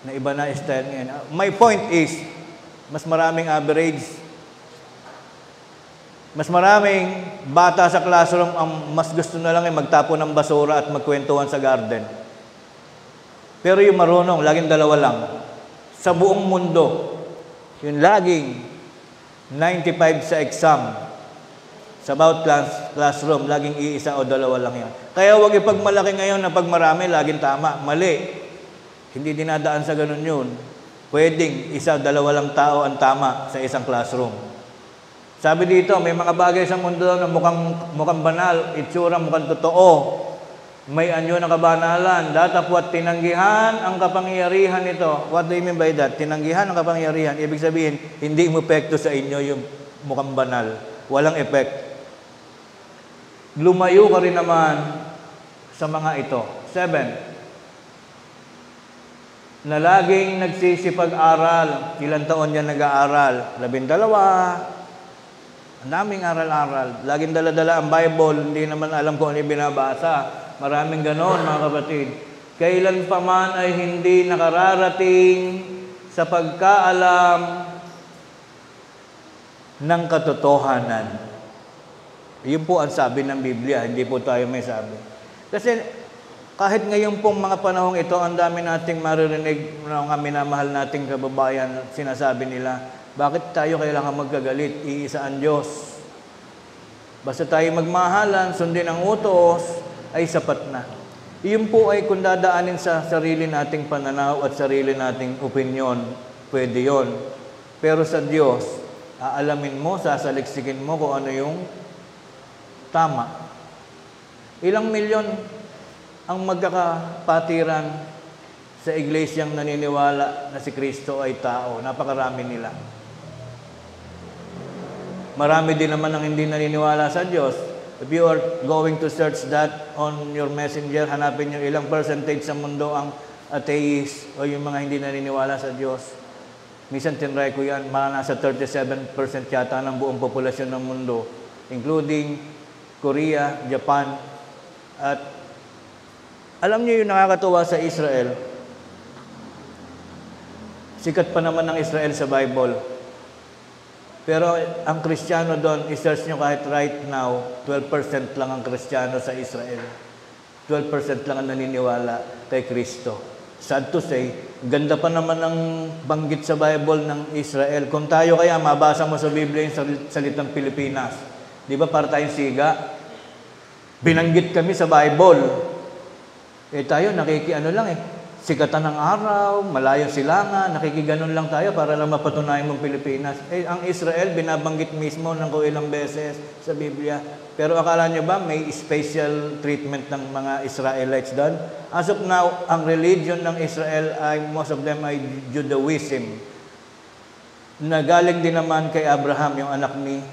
Na iba na style ngayon. My point is, mas maraming average. Mas maraming bata sa classroom ang mas gusto na lang ay magtapon ng basura at magkwentuhan sa garden. Pero yung marunong, laging dalawa lang. Sa buong mundo, yung laging 95 sa exam, sa bawat classroom, laging iisa o dalawa lang yan. Kaya huwag ipagmalaki ngayon na pag marami, laging tama. Mali. Hindi dinadaan sa ganun yun. Pwedeng isa, dalawa lang tao ang tama sa isang classroom. Sabi dito, may mga bagay sa mundo na mukhang banal, itsura mukhang totoo. May anyo ng kabanalan, datapwat tinanggihan ang kapangyarihan nito. What do you mean by that? Tinanggihan ang kapangyarihan. Ibig sabihin, hindi umepekto sa inyo yung mukhang banal. Walang effect. Lumayo ka rin naman sa mga ito. 7. Na laging nagsisipag-aral. Ilang taon yan nag-aaral? 12. Ang daming aral-aral. Laging dala-dala ang Bible. Hindi naman alam kung ano yung binabasa. Maraming ganon, mga kapatid. Kailan pa man ay hindi nakararating sa pagkaalam ng katotohanan. Yun po ang sabi ng Biblia, hindi po tayo may sabi. Kasi kahit ngayon pong mga panahong ito, ang dami nating maririnig ng mga minamahal nating kababayan, sinasabi nila, bakit tayo kailangan magkagalit? Iisa ang Diyos. Basta tayo magmahalan, sundin ang utos, ay sapat na. Iyon po ay kung dadaanin sa sarili nating pananaw at sarili nating opinyon, pwede yon. Pero sa Diyos, aalamin mo, sasaliksikin mo kung ano yung tama. Ilang milyon ang magkakapatiran sa iglesyang naniniwala na si Kristo ay tao. Napakarami nila. Marami din naman ang hindi naniniwala sa Diyos. If you are going to search that on your messenger, hanapin nyo ilang percentage sa mundo ang atheist o yung mga hindi naniniwala sa Diyos. Minsan tinry ko yan, mga nasa 37% yata ng buong populasyon ng mundo, including Korea, Japan, at alam niyo yung nakakatuwa sa Israel, sikat pa naman ng Israel sa Bible. Pero ang Kristiyano doon, i-search nyo kahit right now, 12% lang ang Kristiyano sa Israel. 12% lang ang naniniwala kay Kristo. Sad to say, ganda pa naman ng banggit sa Bible ng Israel. Kung tayo kaya, mabasa mo sa Biblia yung salitang Pilipinas. Di ba para tayong siga? Binanggit kami sa Bible. Tayo, nakikiano lang sikatan ng araw, malayong silangan, nakikiganon lang tayo para lang mapatunayan mong Pilipinas. Ang Israel, binabanggit mismo ng ilang beses sa Biblia. Pero akala nyo ba may special treatment ng mga Israelites doon? As of now, ang religion ng Israel ay, most of them ay Judaism. Na galing din naman kay Abraham, yung anak ni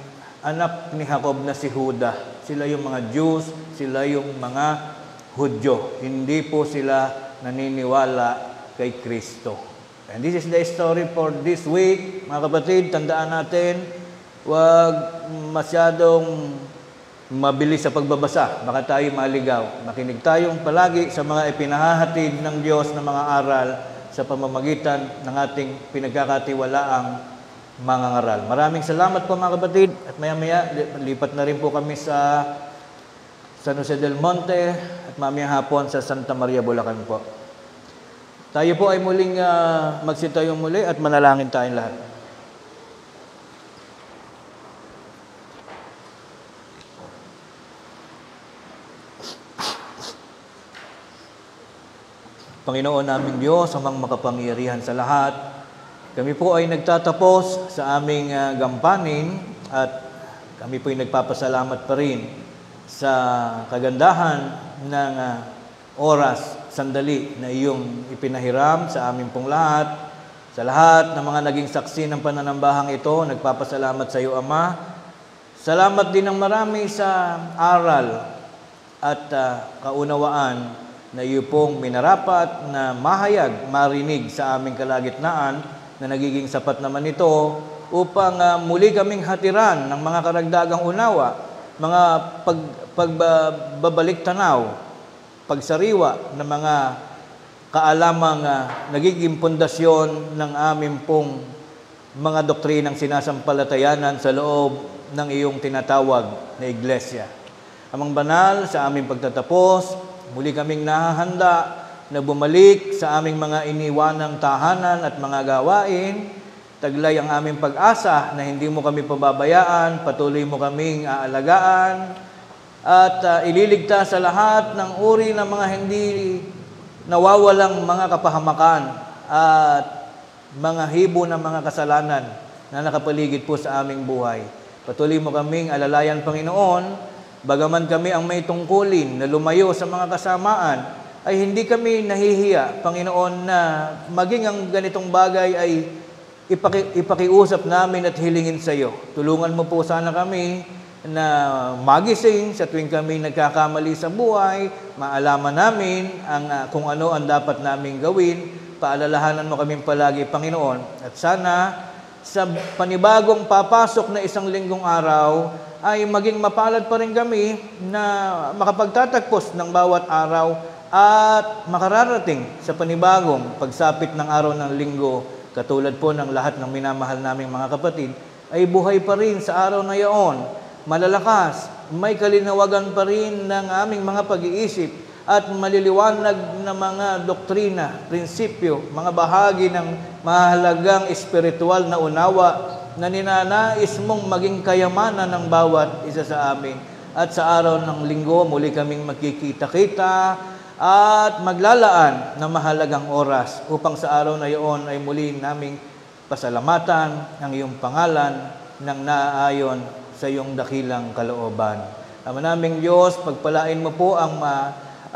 Jacob na si Judah. Sila yung mga Jews, sila yung mga Hudyo. Hindi po sila naniniwala kay Kristo. And this is the story for this week. Mga kapatid, tandaan natin, huwag masyadong mabilis sa pagbabasa. Baka tayo maligaw. Makinig tayong palagi sa mga ipinahahatid ng Diyos na mga aral sa pamamagitan ng ating pinagkakatiwalaang mga ngaral. Maraming salamat po mga kapatid. At maya-maya, lipat na rin po kami sa San Jose del Monte at mamayang hapon sa Santa Maria, Bulacan po. Tayo po ay muling magsitayo muli at manalangin tayong lahat. Panginoon naming Diyos, amang makapangyarihan sa lahat, kami po ay nagtatapos sa aming gampanin at kami po ay nagpapasalamat pa rin sa kagandahan ng oras, sandali na iyong ipinahiram sa aming pong lahat. Sa lahat ng mga naging saksi ng pananambahang ito, nagpapasalamat sa iyo, Ama. Salamat din ng marami sa aral at kaunawaan na iyo pong minarapat na mahayag, marinig sa aming kalagitnaan na nagiging sapat naman ito upang muli kaming hatiran ng mga karagdagang unawa, mga pagbabalik tanaw, pagsariwa ng mga kaalamang nagiging pundasyon ng aming pong mga doktrinang sinasampalatayanan sa loob ng iyong tinatawag na iglesia. Amang banal, sa aming pagtatapos, muli kaming nahahanda na bumalik sa aming mga iniwanang tahanan at mga gawain. Taglay ang aming pag-asa na hindi mo kami pababayaan, patuloy mo kaming aalagaan, at ililigtas sa lahat ng uri ng mga hindi nawawalang mga kapahamakan at mga hibo ng mga kasalanan na nakapaligid po sa aming buhay. Patuloy mo kaming alalayan, Panginoon, bagaman kami ang may tungkulin na lumayo sa mga kasamaan, ay hindi kami nahihiya, Panginoon, na maging ang ganitong bagay ay ipakiusap namin at hilingin sa iyo. Tulungan mo po sana kami na magising sa tuwing kami nagkakamali sa buhay, maalaman namin kung ano ang dapat naming gawin, paalalahanan mo kami palagi, Panginoon. At sana sa panibagong papasok na isang linggong araw, ay maging mapalad pa rin kami na makapagtatagpos ng bawat araw at makararating sa panibagong pagsapit ng araw ng linggo. Katulad po ng lahat ng minamahal naming mga kapatid, ay buhay pa rin sa araw na iyon. Malalakas, may kalinawagan pa rin ng aming mga pag-iisip at maliliwanag na mga doktrina, prinsipyo, mga bahagi ng mahalagang espiritual na unawa na ninanais mong maging kayamanan ng bawat isa sa amin. At sa araw ng linggo, muli kaming magkikita-kita at maglalaan ng mahalagang oras upang sa araw na iyon ay muli naming pasalamatan ang iyong pangalan ng naaayon sa iyong dakilang kalooban. Ama naming Diyos, pagpalain mo po ang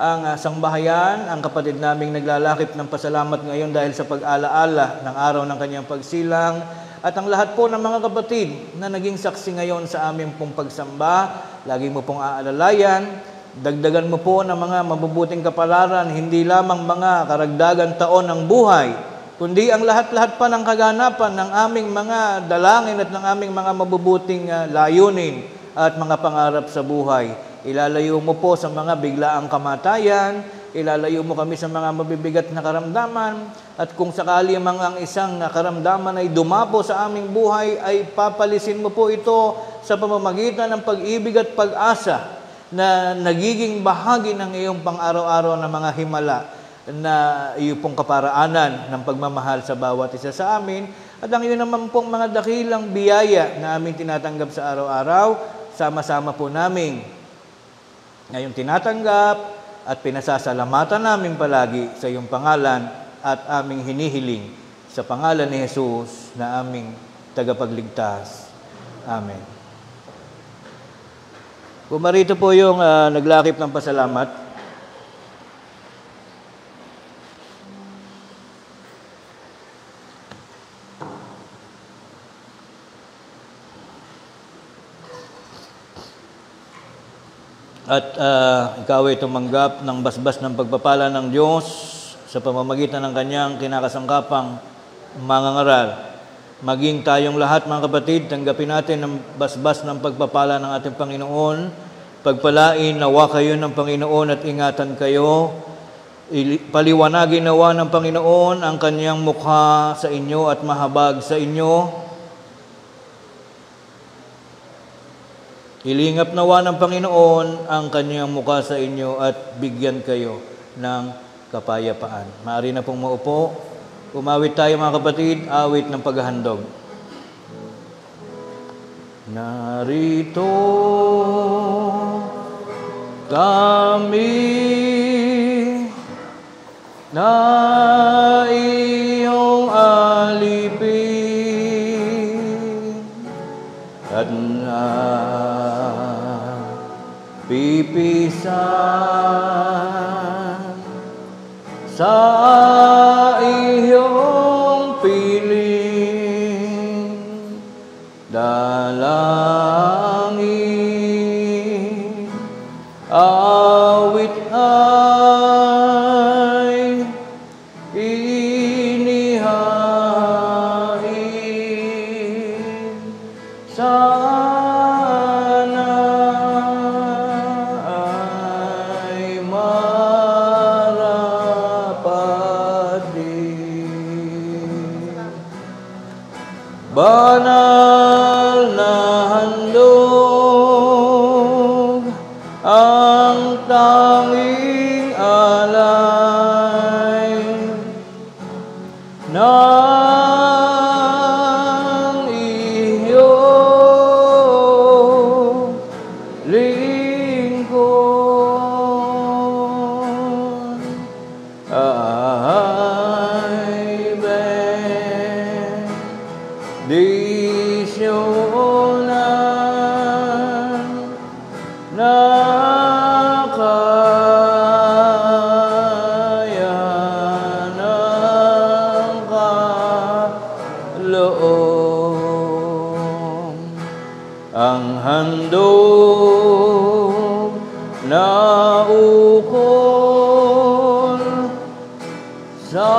ang sangbahayan, ang kapatid naming naglalakip ng pasalamat ngayon dahil sa pag-alaala ng araw ng kanyang pagsilang, at ang lahat po ng mga kapatid na naging saksi ngayon sa aming pong pagsamba, lagi mo pong aalalayan, dagdagan mo po ng mga mabubuting kapalaran, hindi lamang mga karagdagan taon ng buhay, kundi ang lahat-lahat pa ng kaganapan ng aming mga dalangin at ng aming mga mabubuting layunin at mga pangarap sa buhay. Ilalayo mo po sa mga biglaang kamatayan, ilalayo mo kami sa mga mabibigat na karamdaman, at kung sakali ang isang karamdaman ay dumapo sa aming buhay, ay papalisin mo po ito sa pamamagitan ng pag-ibig at pag-asa na nagiging bahagi ng iyong pang-araw-araw na mga himala na iyong pong kaparaanan ng pagmamahal sa bawat isa sa amin, at ang iyon naman pong mga dakilang biyaya na aming tinatanggap sa araw-araw, sama-sama po namin ngayong tinatanggap at pinasasalamatan namin palagi sa iyong pangalan at aming hinihiling sa pangalan ni Jesus na aming tagapagligtas. Amen. Pumarito po yung naglakip ng pasalamat. At ikaw ay tumanggap ng basbas ng pagpapala ng Diyos sa pamamagitan ng kanyang kinakasangkapang mangangaral. Maging tayong lahat, mga kapatid, tanggapin natin ang basbas ng pagpapala ng ating Panginoon. Pagpalain nawa kayo ng Panginoon at ingatan kayo. Paliwanagin nawa ng Panginoon ang kanyang mukha sa inyo at mahabag sa inyo. Ilingap nawa ng Panginoon ang kanyang mukha sa inyo at bigyan kayo ng kapayapaan. Maaari na pong maupo. Umawit tayo, mga kapatid, awit ng paghahandog. Narito kami na iyong alipin at pipisan sa iyong piling dalangin, awit ay inihain sana ay marapat din. Banal na handog ang tanging alay ng iyong lingkod ay bendisyonan na kaya ng kaloob, ang handog na ukol sa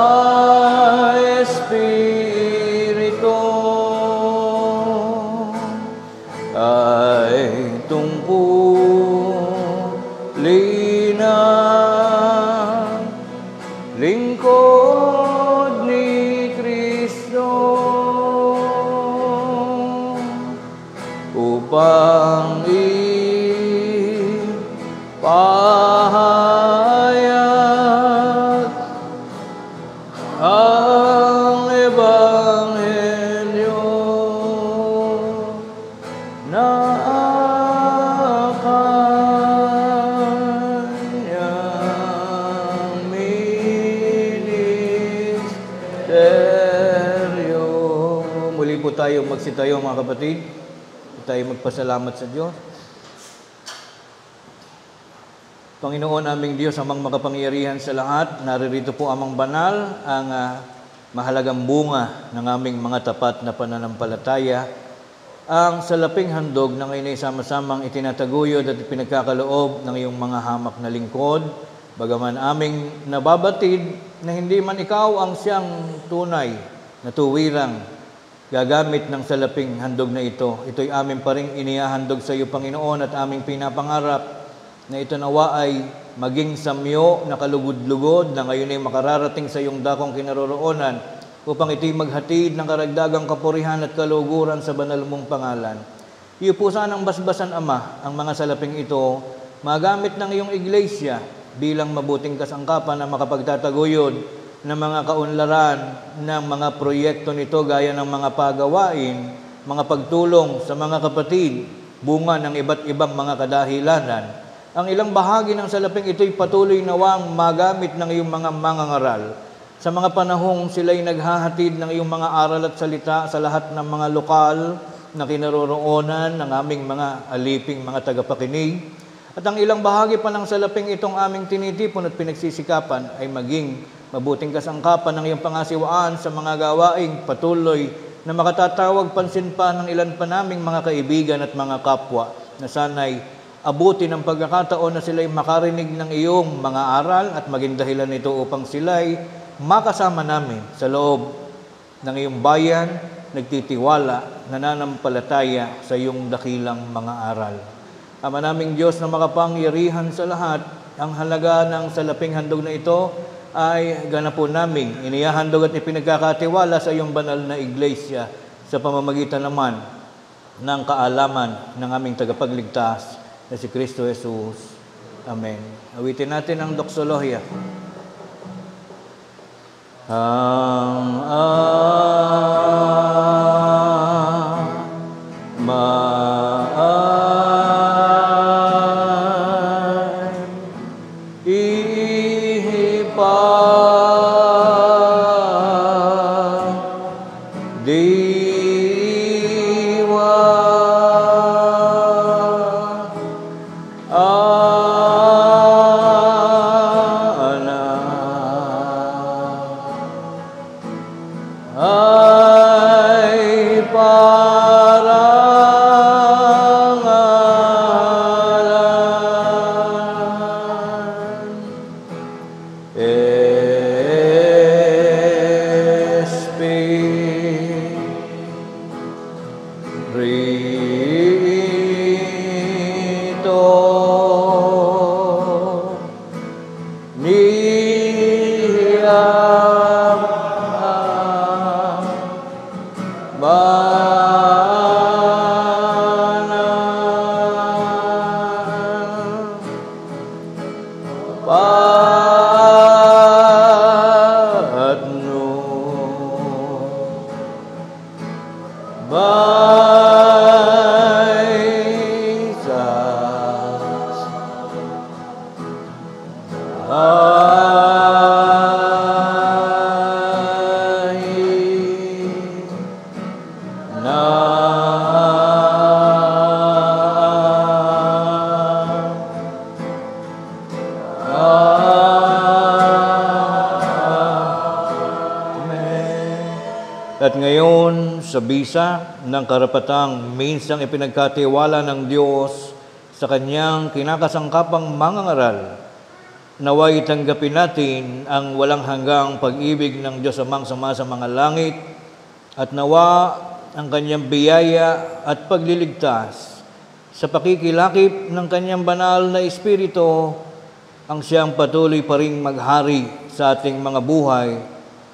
Espiritu ay tungkulin ng lingkod ni Kristo upang ipahayag ang Ebanghelyo na kanyang ministeryo. Muli po tayo magsitayo, mga kapatid. Tayo magpasalamat sa Diyos. Panginoon aming Diyos, amang makapangyarihan sa lahat, naririto po amang banal ang mahalagang bunga ng aming mga tapat na pananampalataya, ang salaping handog na ngayon ay sama-samang itinataguyod at pinagkakaloob ng iyong mga hamak na lingkod, bagaman aming nababatid na hindi man ikaw ang siyang tunay na tuwirang gagamit ng salaping handog na ito. Ito'y amin pa rin inihahandog sa iyo, Panginoon, at aming pinapangarap na ito nawa ay maging samyo na kalugod-lugod na ngayon ay makararating sa iyong dakong kinaroroonan upang ito'y maghatid ng karagdagang kapurihan at kaluguran sa banal mong pangalan. Iyo po sanang basbasan, Ama, ang mga salaping ito magamit ng iyong iglesia bilang mabuting kasangkapan na makapagtataguyod ng mga kaunlaran ng mga proyekto nito gaya ng mga pagawain, mga pagtulong sa mga kapatid, bunga ng iba't ibang mga kadahilanan. Ang ilang bahagi ng salaping ito'y patuloy nawang magamit ng iyong mga mangangaral sa mga panahong sila'y naghahatid ng iyong mga aral at salita sa lahat ng mga lokal na kinaroroonan ng aming mga aliping mga tagapakinig. At ang ilang bahagi pa ng salaping itong aming tinitipon at pinagsisikapan ay maging mabuting kasangkapan ng iyong pangasiwaan sa mga gawaing patuloy na makatatawag pansin pa ng ilan pa naming mga kaibigan at mga kapwa na sana'y abuti ng pagkakataon na sila'y makarinig ng iyong mga aral at maging dahilan nito upang sila'y makasama namin sa loob ng iyong bayan, nagtitiwala, nananampalataya sa iyong dakilang mga aral. Ama naming Diyos na makapangyarihan sa lahat, ang halaga ng salaping handog na ito ay ganapon namin inihahandog at ipinagkakatiwala sa iyong banal na iglesia sa pamamagitan naman ng kaalaman ng aming tagapagligtas na si Kristo Jesus. Amen. Awitin natin ang doxologia. Ang At ngayon, sa bisa ng karapatang minsang ipinagkatiwala ng Diyos sa Kanyang kinakasangkapang mangangaral, naway tanggapin natin ang walang hanggang pag-ibig ng Diyos Amang sama sa mga langit at nawa ang Kanyang biyaya at pagliligtas sa pakikilakip ng Kanyang banal na Espiritu ang siyang patuloy pa ring maghari sa ating mga buhay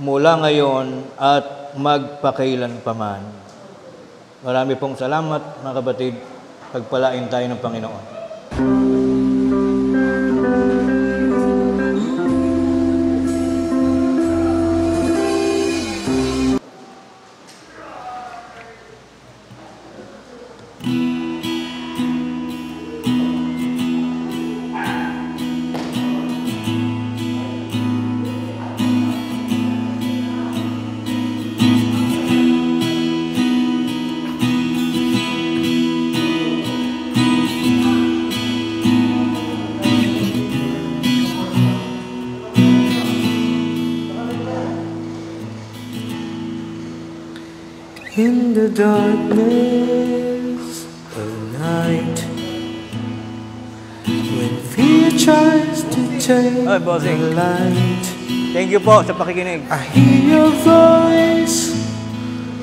mula ngayon at magpakailan paman. Marami pong salamat, mga kapatid. Pagpalain tayo ng Panginoon. In the darkness of night, when fear tries to take Ay, bossing. the light, Thank you po sa pakikinig. I hear your voice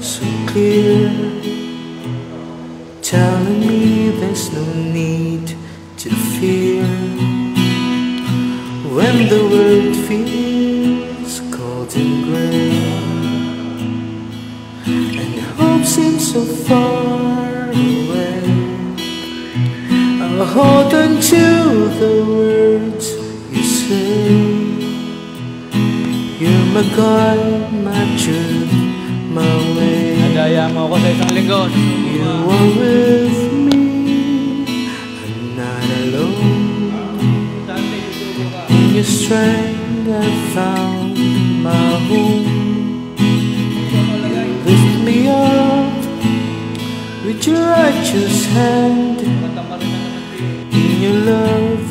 so clear, telling me there's no need to fear. When the world feels cold and gray, and hope seems so far away, I'll hold on to the words you say. You're my God, my truth, my way. Nadaya mo ako sa isang linggo. You are with me, I'm not alone. In your strength I found my home. You lift me up with your righteous hand. In your love